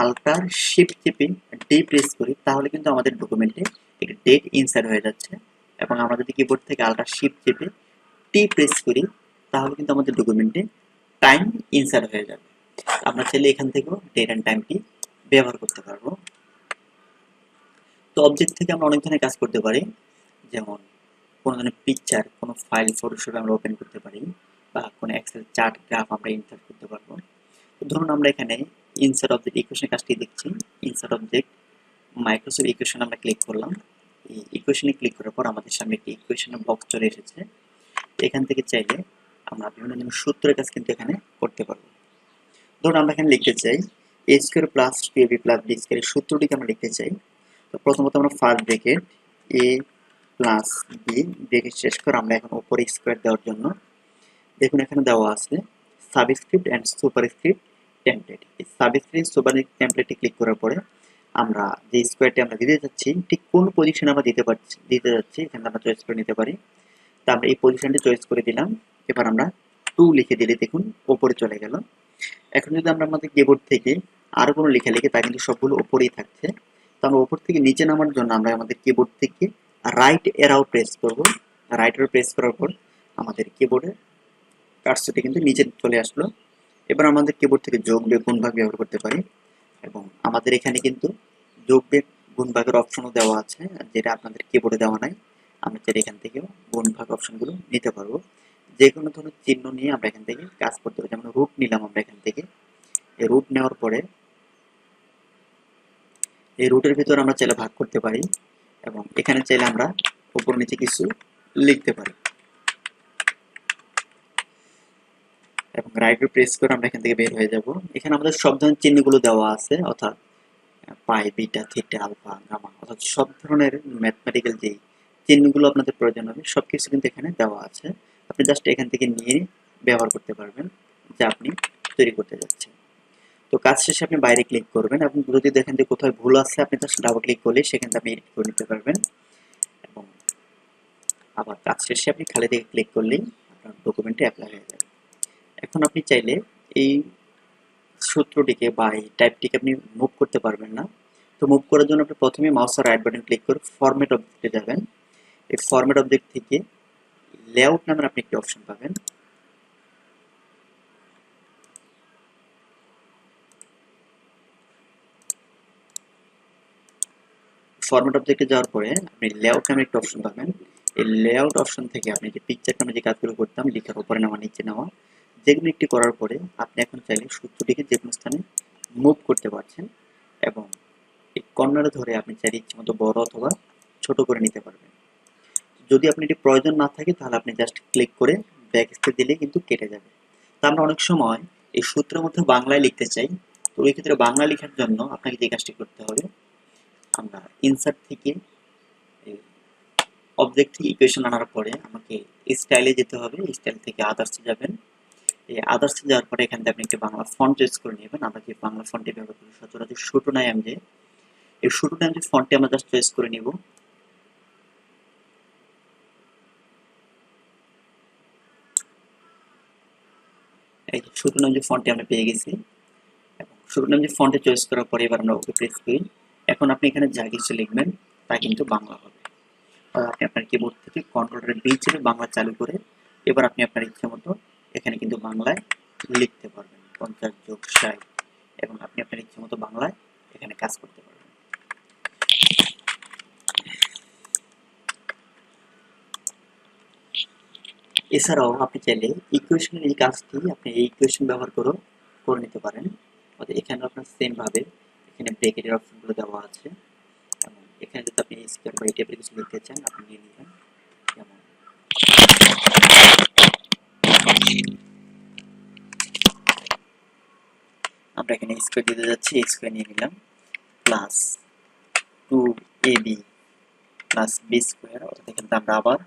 আল্টার শিফট চেপে ডি প্রেস করি তাহলে কিন্তু আমাদের ডকুমেন্টে একটি ডেট ইনসার্ট হয়ে যাচ্ছে। এবং আমরা যদি কিবোর্ড থেকে আল্টার শিফট চেপে টি প্রেস করি তাহলে কিন্তু আমাদের ডকুমেন্টে টাইম ইনসার্ট হয়ে যাবে। আমরা চাইলে এখান থেকেও ডেট অ্যান্ড টাইমটি ব্যবহার করতে পারবো। তো অবজেক্ট থেকে আমরা অনেক ধরনের কাজ করতে পারি, যেমন কোনো ধরনের পিকচার, কোনো ফাইল ফটোশপে আমরা ওপেন করতে পারি, বা কোনো এক্সেল চার্ট গ্রাফ আমরা ইনসার্ট করতে পারবো। তো ধরুন আমরা এখানে ইনসার্ট অবজেক্ট ইকুয়েশন কাজটি দেখছি। ইনসার্ট অবজেক্ট মাইক্রোসফট ইকুয়েশন আমরা ক্লিক করলাম। এই ইকুয়েশনে ক্লিক করার পর আমাদের সামনে একটি ইকুয়েশনের বক্স চলে এসেছে। এখান থেকে চাইলে আমরা বিভিন্ন ধরনের সূত্রের কাজ কিন্তু এখানে করতে পারবো। ধরুন আমরা এখানে লিখতে চাই a square plus two a b plus b square, এই সূত্রটিকে আমরা লিখতে চাই। তো প্রথমত আমরা first bracket a plus b bracket শেষ করে আমরা এখন উপরে স্কোয়ার দেওয়ার জন্য দেখুন এখানে দেওয়া আছে সাবস্ক্রিপ্ট অ্যান্ড সুপারস্ক্রিপ্ট টেমপ্লেট। এই সাবস্ক্রিপ্ট সুপার টেমপ্লেটে ক্লিক করার পরে আমরা যে স্কোয়ারটি আমরা দিতে যাচ্ছি ঠিক কোন পজিশনে আমরা দিতে যাচ্ছি এখানে আমরা চয়েস করে নিতে পারি। তা আমরা এই পজিশনটি চয়েস করে দিলাম। এবার আমরা 2 লিখে দিলে দেখুন ওপরে চলে গেল। এখন যদি আমরা আমাদের কিবোর্ড থেকে আরো কোনো লেখা লিখি তা কিন্তু সবগুলো উপরেই থাকছে। তো আমরা উপর থেকে নিচে নামার জন্য আমরা আমাদের কিবোর্ড থেকে রাইট অ্যারো প্রেস করব। রাইট অ্যারো প্রেস করার পর আমাদের কিবোর্ডে কার্সরটি কিন্তু নিচে চলে আসলো। এবার আমাদের কিবোর্ড থেকে যোগ বিয়োগ গুণ ভাগ ব্যবহার করতে পারি এবং আমাদের এখানে কিন্তু যোগ বিয়োগ গুণ ভাগের অপশনও দেওয়া আছে, যেটা আপনাদের কিবোর্ডে দেওয়া নাই। আমরা চাইলে এখান থেকেও গুণ ভাগ অপশনগুলো নিতে পারবো। যে কোনো ধরনের চিহ্ন নিয়ে আমরা এখান থেকে কাজ করতে পারি। যেমন রুট নিলাম আমরা এখান থেকে, এই রুট নেওয়ার পরে এই রুটের ভিতর আমরা চাইলে ভাগ করতে পারি এবং এখানে চাইলে আমরা উপর নিচে কিছু লিখতে পারি এবং রাইট প্রেস করে আমরা এখান থেকে বের হয়ে যাব। এখানে আমাদের সব ধরনের চিহ্নগুলো দেওয়া আছে, অর্থাৎ পাই, বিটা, থিটা, আলফা, গামা, অর্থাৎ সব ধরনের ম্যাথমেটিক্যাল যে চিহ্নগুলো আপনাদের প্রয়োজন হবে সবকিছু কিন্তু এখানে দেওয়া আছে। আপনি জাস্ট এখান থেকে নিয়ে ব্যবহার করতে পারবেন যা আপনি তৈরি করতে যাচ্ছেন। তো কাজ শেষে আপনি বাইরে ক্লিক করবেন এবং যদি দেখেন যে কোথাও ভুল আছে আপনি জাস্ট ডাবল ক্লিক করলে সেখানে আপনি এডিট করে নিতে পারবেন এবং আবার কাজ শেষে আপনি খালি দিকে ক্লিক করলেই আপনার ডকুমেন্টে অ্যাপ্লাই হয়ে যাবে। এখন আপনি চাইলে এই সূত্রটিকে বা এই টাইপটিকে আপনি মুভ করতে পারবেন না। তো মুভ করার জন্য আপনি প্রথমে মাউসের রাইট বাটন ক্লিক করে ফরম্যাট অবজেক্টে যাবেন। এই ফরম্যাট অবজেক্ট থেকে লেআউট নামের আপনি একটি অপশন পাবেন। ফরম্যাট অবজেক্টে যাওয়ার পরে আপনি লেআউট নামের একটা অপশন পাবেন। এই লেআউট অপশন থেকে আপনি যে পিকচার নামে যে কাজগুলো করতাম, লেখার উপরে নেওয়া, নিচে নেওয়া, যেগুলো একটি করার পরে আপনি এখন চাইলে সূত্রটিকে যে কোনো স্থানে মুভ করতে পারছেন এবং এই কর্নারে ধরে আপনি চাইলে ইচ্ছে মতো বড় অথবা ছোট করে নিতে পারবেন। যদি আপনি এটি প্রয়োজন না থাকে তাহলে আপনি জাস্ট ক্লিক করে ব্যাক স্পেস দিলে কিন্তু কেটে যাবে। তা আমরা অনেক সময় এই সূত্রের মধ্যে বাংলায় লিখতে চাই, তো এই ক্ষেত্রে বাংলা লেখার জন্য আপনাকে যে কাজটি করতে হবে, আমরা ইনসার্ট থেকে অবজেক্ট ইকুয়েশন আনার পরে আমাকে স্টাইলে যেতে হবে। স্টাইল থেকে আদার্সে যাবেন। এই আদার্সে যাওয়ার পরে এখান থেকে আপনি একটি বাংলা ফন্ট চয়েস করে নেবেন। আমরা যে বাংলা ফন্টে ব্যবহার করি সচরাচর শুটু নাই, আমি যে এই শুটু নাম যে ফন্টে আমরা জাস্ট চয়েস করে নিব। এই শুটু নাম যে ফন্টে আমরা পেয়ে গেছি এবং শুটু নাম যে ফন্টে চয়েস করার পরে এবার আমরা ওকে প্রেস করি। এখন আপনি এখানে যা কিছু লিখবেন তা কিন্তু বাংলা হবে। আপনি আপনার কিবোর্ড থেকে কন্ট্রোলের বি চেপে বাংলা চালু করে এবার আপনি আপনার ইচ্ছে মতো এখানে কিন্তু বাংলায় লিখতে পারবেন 50+60 এবং আপনি আপনার ইচ্ছে মতো বাংলায় এখানে কাজ করতে পারবেন। এছাড়াও আপনি চাইলে ইকুয়েশনের এই কাজটি আপনি এই ইকুয়েশন ব্যবহার করে নিতে পারেন। অর্থাৎ এখানে আপনার সেম ভাবে এখানে ব্র্যাকেটের অপশনগুলো দেওয়া আছে এবং এখানে যদি আপনি স্কয়ার বা এই টাইপের কিছু লিখতে চান আপনি নিয়ে নেবেন। যেমন আমরা এখানে স্কয়ার দিতে যাচ্ছি, স্কয়ার নিয়ে নিলাম, plus 2ab plus B square. অর্থাৎ এখানে আমরা আবার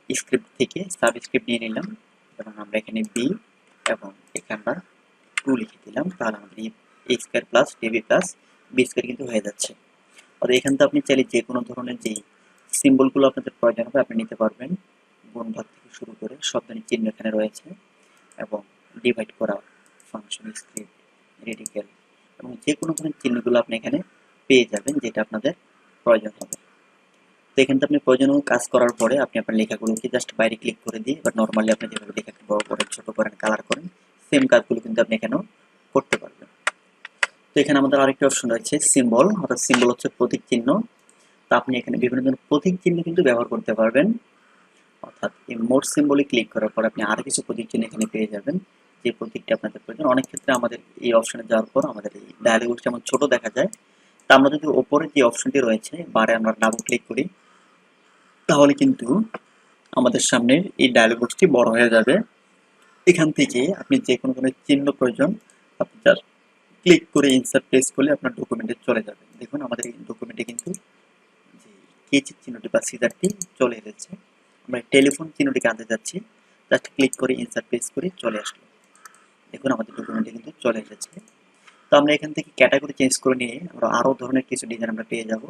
স্ক্রিপ্ট থেকে সাবস্ক্রিপ্ট নিয়ে নিলাম, যেমন আমরা এখানে বি এবং এখানে আমরা 2 লিখে দিলাম। তাহলে আমাদের এই square plus DB plus B square কিন্তু হয়ে যাচ্ছে। আর এখান থেকে আপনি চাইলে যে কোনো ধরনের যে সিম্বলগুলো আপনাদের প্রয়োজন হবে আপনি নিতে পারবেন। গুণ ভাগ থেকে শুরু করে সব ধরনের চিহ্ন এখানে রয়েছে এবং ডিভাইড করা ফাংশন, স্ক্রিপ্ট, রেডিক্যাল এবং যে কোনো ধরনের চিহ্নগুলো আপনি এখানে পেয়ে যাবেন যেটা আপনাদের প্রয়োজন হবে। তো এখানে আপনি প্রয়োজনীয় কাজ করার পরে আপনি আপনার লেখাগুলোকে জাস্ট বাইরে ক্লিক করে দিয়ে বা নর্মালি আপনি যেভাবে লেখাকে বড় করেন, ছোট করেন, কালার করেন, সেম কাজগুলো কিন্তু আপনি এখানেও করতে পারবেন। তো এখানে আমাদের আরেকটি অপশন রয়েছে সিম্বল, অর্থাৎ সিম্বল হচ্ছে প্রতীক চিহ্ন। তো আপনি এখানে বিভিন্ন ধরনের প্রতীক চিহ্ন কিন্তু ব্যবহার করতে পারবেন। অর্থাৎ এই মোর সিম্বলে ক্লিক করার পর আপনি আরো কিছু প্রতীক চিহ্ন এখানে পেয়ে যাবেন, যে প্রতীকটা আপনাদের প্রয়োজন। অনেক ক্ষেত্রে আমাদের এই অপশনে যাওয়ার পর আমাদের এই ডায়ালগ বক্সটা যেমন ছোট দেখা যায়, তা আমরা যদি উপরে যে অপশনটি রয়েছে বারে আমরা ডাবল ক্লিক করি তাহলে কিন্তু আমাদের সামনে এই ডায়ালগ বক্সটি বড় হয়ে যাবে। এখান থেকে আপনি যে কোনো ধরনের চিহ্ন প্রয়োজন আপনি জাস্ট ক্লিক করে ইনসার্ট প্লেস করলে আপনার ডকুমেন্টে চলে যাবে। দেখুন আমাদের এই ডকুমেন্টে কিন্তু যে কেচি চিহ্নটি বা সিজারটি চলে এসেছে। আমরা টেলিফোন চিহ্নটিকে আনতে যাচ্ছি, জাস্ট ক্লিক করে ইনসার্ট প্লেস করে চলে আসলো। দেখুন আমাদের ডকুমেন্টে কিন্তু চলে এসেছে। তো আমরা এখান থেকে ক্যাটাগরি চেঞ্জ করে নিয়ে আমরা আরো ধরনের কিছু ডিজাইন আমরা পেয়ে যাব।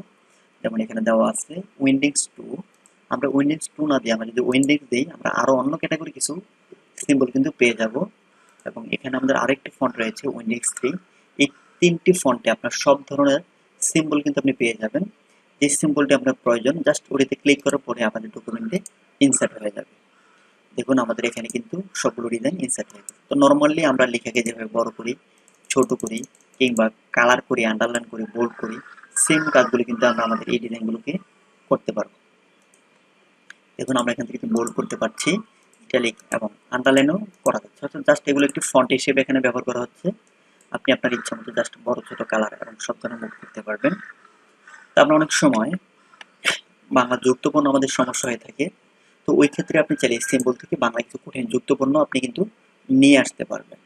যেমন এখানে দেওয়া আছে উইন্ডিংস 2, আমরা উইন্ডিংস 2 না দিয়ে আমরা যদি উইন্ডিংস দিই আমরা আরো অন্য ক্যাটাগরি কিছু সিম্বল কিন্তু পেয়ে যাব। এবং এখানে আমাদের আরেকটি ফন্ট রয়েছে উইন্ডিংস 3। এই তিনটি ফন্টে আপনার সব ধরনের সিম্বল কিন্তু আপনি পেয়ে যাবেন। যে সিম্বলটি আপনার প্রয়োজন জাস্ট ওটিতে ক্লিক করার পরে আমাদের ডকুমেন্টে ইনসার্ট হয়ে যাবে। দেখুন আমাদের এখানে কিন্তু সবগুলো ডিজাইন ইনসার্ট হয়ে গেছে। তো নর্মালি আমরা লেখাকে যেভাবে বড় করি, ছোট করি কিংবা কালার করি, আন্ডারলাইন করি, বোল্ড করি, সেম কাজগুলো কিন্তু আমরা আমাদের এই ডিজাইনগুলোকে করতে পারবো। দেখুন আমরা এখান থেকে বোল্ড করতে পারছি, ইটালিক এবং আন্ডারলাইনও করা যাচ্ছে, অর্থাৎ জাস্ট এগুলো একটি ফন্ট হিসেবে এখানে ব্যবহার করা হচ্ছে। আপনি আপনার ইচ্ছা মতো জাস্ট বড় ছোট কালার এবং সব ধরনের মুভ করতে পারবেন। তা আমরা অনেক সময় বাংলা যুক্তপূর্ণ আমাদের সমস্যা হয়ে থাকে, তো ওই ক্ষেত্রে আপনি চাইলে সিম্বল থেকে বাংলা কিছু কঠিন যুক্তপূর্ণ আপনি কিন্তু নিয়ে আসতে পারবেন।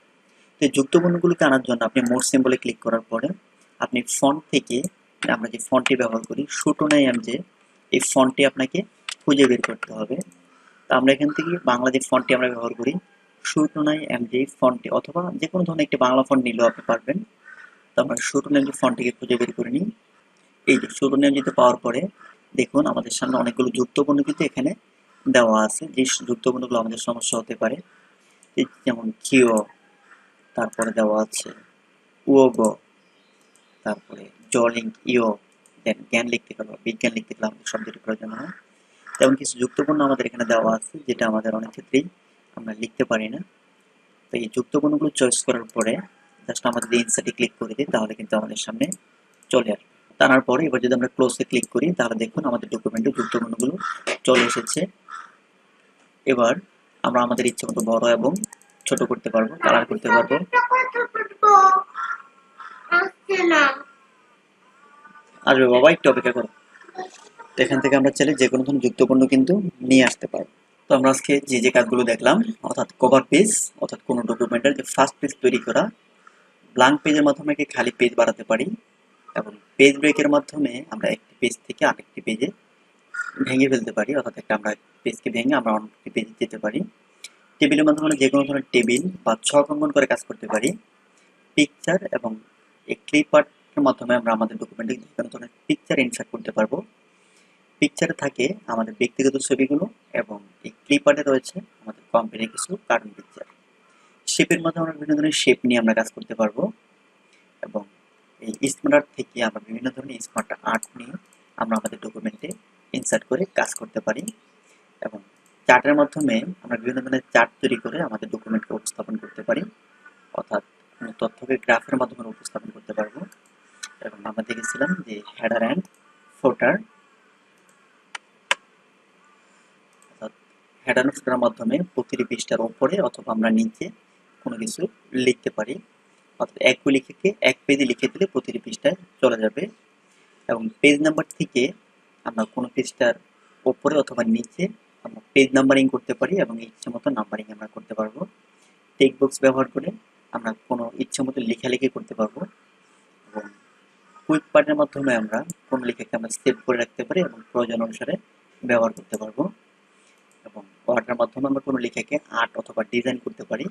তো এই যুক্তপূর্ণগুলোকে আনার জন্য আপনি মোর সিম্বলে ক্লিক করার পরে আপনি ফন্ট থেকে, আমরা যে ফন্টটি ব্যবহার করি শুটোনাই যে এই ফন্টটি আপনাকে খুঁজে বের করতে হবে। তো আমরা এখান থেকে বাংলা যে ফন্টটি আমরা ব্যবহার করি শুটোনাই যে ফন্টটি, অথবা যে কোনো ধরনের একটি বাংলা ফন্ট নিলেও আপনি পারবেন। তো আমরা শুটোনাই যে ফন্টটিকে খুঁজে বের করে নিই। এই যে শুটোনাই যেতে পাওয়ার পরে দেখুন আমাদের সামনে অনেকগুলো যুক্তপূর্ণ কিন্তু এখানে দেওয়া আছে, যে যুক্তপূর্ণগুলো আমাদের সমস্যা হতে পারে। যেমন কিও, তারপরে দেওয়া আছে উয়োগো, তারপরে জলিঙ্ক ইও, দেন জ্ঞান লিখতে গেলে বিজ্ঞান লিখতে গেলে আমাদের শব্দটি প্রয়োজন হয়। তেমন কিছু যুক্তপূর্ণ আমাদের এখানে দেওয়া আছে যেটা আমাদের অনেক ক্ষেত্রেই আমরা লিখতে পারি না। তো এই যুক্তপূর্ণগুলো চয়েস করার পরে জাস্ট আমরা যদি ইনসার্টে ক্লিক করে দিই তাহলে কিন্তু আমাদের সামনে চলে আসবে। টানার পরে এবার যদি আমরা ক্লোজে ক্লিক করি তাহলে দেখুন আমাদের ডকুমেন্টে যুক্তপূর্ণগুলো চলে এসেছে। এবার আমরা আমাদের ইচ্ছে মতো বড় এবং ছোট করতে পারবো, কালার করতে পারবো। আসবে বাবা, একটু অপেক্ষা করো। এখান থেকে আমরা চাইলে যে কোনো ধরনের যুক্তপূর্ণ কিন্তু নিয়ে আসতে পারবো। তো আমরা আজকে যে কাজগুলো দেখলাম, অর্থাৎ কভার পেজ, অর্থাৎ কোনো ডকুমেন্টের যে ফার্স্ট পেজ তৈরি করা, ব্ল্যাঙ্ক পেজের মাধ্যমে কি খালি পেজ বাড়াতে পারি, এবং পেজ ব্রেকের মাধ্যমে আমরা একটি পেজ থেকে আরেকটি পেজে ভেঙে ফেলতে পারি, অর্থাৎ একটা আমরা পেজকে ভেঙে আমরা অন্য একটি পেজে যেতে পারি। টেবিলের মাধ্যমে আমরা যে কোনো ধরনের টেবিল বা ছক অঙ্কন করে কাজ করতে পারি। পিকচার এবং এই ক্লিপারের মাধ্যমে আমরা আমাদের ডকুমেন্টে যে কোনো ধরনের পিকচার ইনসার্ট করতে পারবো। পিকচারে থাকে আমাদের ব্যক্তিগত ছবিগুলো, এবং এই ক্লিপারে রয়েছে আমাদের কোম্পানির কিছু কার্টুন পিকচার। শেপের মাধ্যমে আমরা বিভিন্ন ধরনের শেপ নিয়ে আমরা কাজ করতে পারবো, এবং এই স্মার্ট আর্ট থেকে আমরা বিভিন্ন ধরনের স্মার্ট আর্ট নিয়ে আমরা আমাদের ডকুমেন্টে ইনসার্ট করে কাজ করতে পারি। এবং চার্টের মাধ্যমে আমরা বিভিন্ন ধরনের চার্ট তৈরি করে আমাদের ডকুমেন্টকে উপস্থাপন করতে পারি, অর্থাৎ কোনো তথ্যকে গ্রাফের মাধ্যমে উপস্থাপন করতে পারবো। এবং আমরা দেখেছিলাম যে হেডার অ্যান্ড ফুটার, অর্থাৎ হেডার অ্যান্ড ফুটারের মাধ্যমে প্রতিটি পৃষ্ঠার উপরে অথবা আমরা নিচে কোনো কিছু লিখতে পারি, অর্থাৎ এক লিখে এক পেজে লিখে দিলে প্রতিটি পৃষ্ঠায় চলে যাবে। এবং পেজ নাম্বার থেকে আমরা কোনো পৃষ্ঠার উপরে অথবা নিচে আমরা পেজ নাম্বারিং করতে পারি, এবং ইচ্ছে মতো নাম্বারিং আমরা করতে পারবো। টেক্সট বক্স ব্যবহার করে আমরা কোনো ইচ্ছে মতো লেখালেখি করতে পারবো, এবং কুইক পার্টের মাধ্যমে আমরা কোনো লেখাকে আমরা সেভ করে রাখতে পারি এবং প্রয়োজন অনুসারে ব্যবহার করতে পারবো। এবং ওয়ার্ডের মাধ্যমে আমরা কোনো লেখাকে আর্ট অথবা ডিজাইন করতে পারি।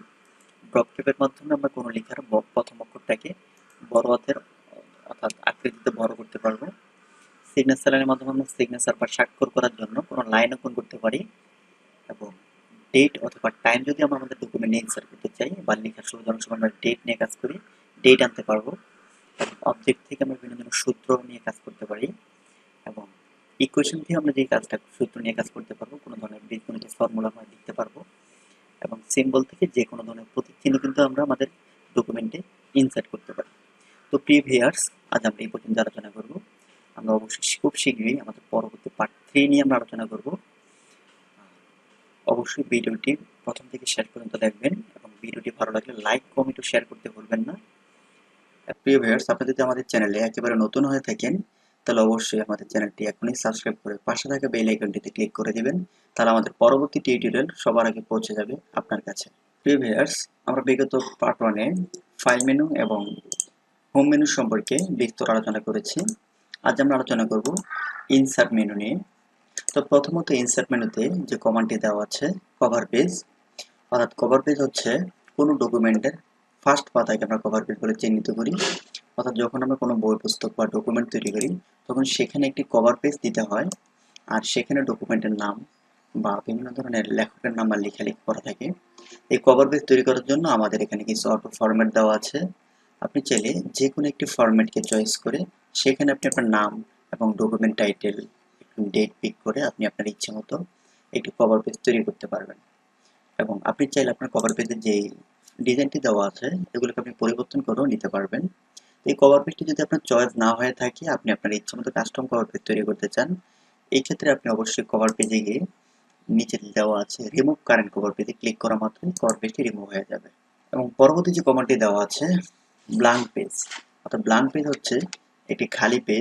ড্রপ টেপের মাধ্যমে আমরা কোনো লেখার প্রথম অক্ষরটাকে বড় হাতের অর্থাৎ আকৃতিতে বড় করতে পারবো। সিগনেচার লাইনের মাধ্যমে আমরা সিগনেচার বা স্বাক্ষর করার জন্য কোনো লাইন অঙ্কন করতে পারি। এবং ডেট অথবা টাইম যদি আমরা আমাদের ডকুমেন্টে ইনসার্ট করতে চাই বা লেখার শুরু অনেক সময় আমরা ডেট নিয়ে কাজ করি, ডেট আনতে পারবো। অবজেক্ট থেকে আমরা বিভিন্ন ধরনের সূত্র নিয়ে কাজ করতে পারি, এবং ইকুয়েশন থেকে আমরা যে কাজটা সূত্র নিয়ে কাজ করতে পারবো, কোনো ধরনের বীজগণিতের ফর্মুলা আমরা লিখতে পারবো। এবং সিম্বল থেকে যে কোনো ধরনের প্রতীক চিহ্ন কিন্তু আমরা আমাদের ডকুমেন্টে ইনসার্ট করতে পারি। তো প্রিয় ভিউয়ার্স, আজ আমরা এই পর্যন্ত আলোচনা করব। আমরা অবশ্যই খুব শীঘ্রই আমাদের পরবর্তী পার্ট 3 নিয়ে আমরা আলোচনা করব। অবশ্যই ভিডিওটি প্রথম থেকে শেষ পর্যন্ত দেখবেন, এবং ভিডিওটি ভালো লাগলে লাইক, কমেন্ট ও শেয়ার করতে ভুলবেন না। প্রিয় ভিউয়ার্স, আপনি যদি আমাদের চ্যানেলে একেবারে নতুন হয়ে থাকেন তাহলে অবশ্যই আমাদের চ্যানেলটি এখনই সাবস্ক্রাইব করে পাশে থাকা বেল আইকনটিতে ক্লিক করে দিবেন, তাহলে আমাদের পরবর্তী টিউটোরিয়াল সবার আগে পৌঁছে যাবে আপনার কাছে। প্রিয় ভিউয়ার্স, আমরা বিগত পার্ট 1-এ ফাইল মেনু এবং হোম মেনু সম্পর্কে বিস্তর আলোচনা করেছি। আজ আমরা আলোচনা করব ইনসার্ট মেনু নিয়ে। তো প্রথমত ইনসার্ট মেনুতে যে কমান্ডটি দেওয়া আছে কভার পেজ, অর্থাৎ কভার পেজ হচ্ছে কোনো ডকুমেন্টের ফার্স্ট পাতাকে আমরা কভার পেজ বলে চিহ্নিত করি। অর্থাৎ যখন আমরা কোনো বই পুস্তক বা ডকুমেন্ট তৈরি করি তখন সেখানে একটি কভার পেজ দিতে হয়, আর সেখানে ডকুমেন্টের নাম বা বিভিন্ন ধরনের লেখকের নাম বা লেখালেখি করা থাকে। এই কভার পেজ তৈরি করার জন্য আমাদের এখানে কিছু অটো ফরম্যাট দেওয়া আছে। আপনি চাইলে যে কোনো একটি ফরম্যাটকে চয়েস করে সেখানে আপনি আপনার নাম এবং ডকুমেন্ট টাইটেল, ডেট পিক করে আপনি আপনার ইচ্ছে মতো একটি কভার পেজ তৈরি করতে পারবেন। এবং আপনি চাইলে আপনার কভার পেজের যে ডিজাইনটি দেওয়া আছে এগুলোকে আপনি পরিবর্তন করেও নিতে পারবেন। এই কভার পেজটি যদি আপনার চয়েস না হয়ে থাকে, আপনি আপনার ইচ্ছে মতো কাস্টম কভার পেজ তৈরি করতে চান, এই ক্ষেত্রে আপনি অবশ্যই কভার পেজে গিয়ে নিচে দেওয়া আছে রিমুভ কারেন্ট কভার পেজে ক্লিক করা মাত্রই কভার পেজটি রিমুভ হয়ে যাবে। এবং পরবর্তী যে কমান্ডটি দেওয়া আছে ব্ল্যাঙ্ক পেজ, অর্থাৎ ব্ল্যাঙ্ক পেজ হচ্ছে একটি খালি পেজ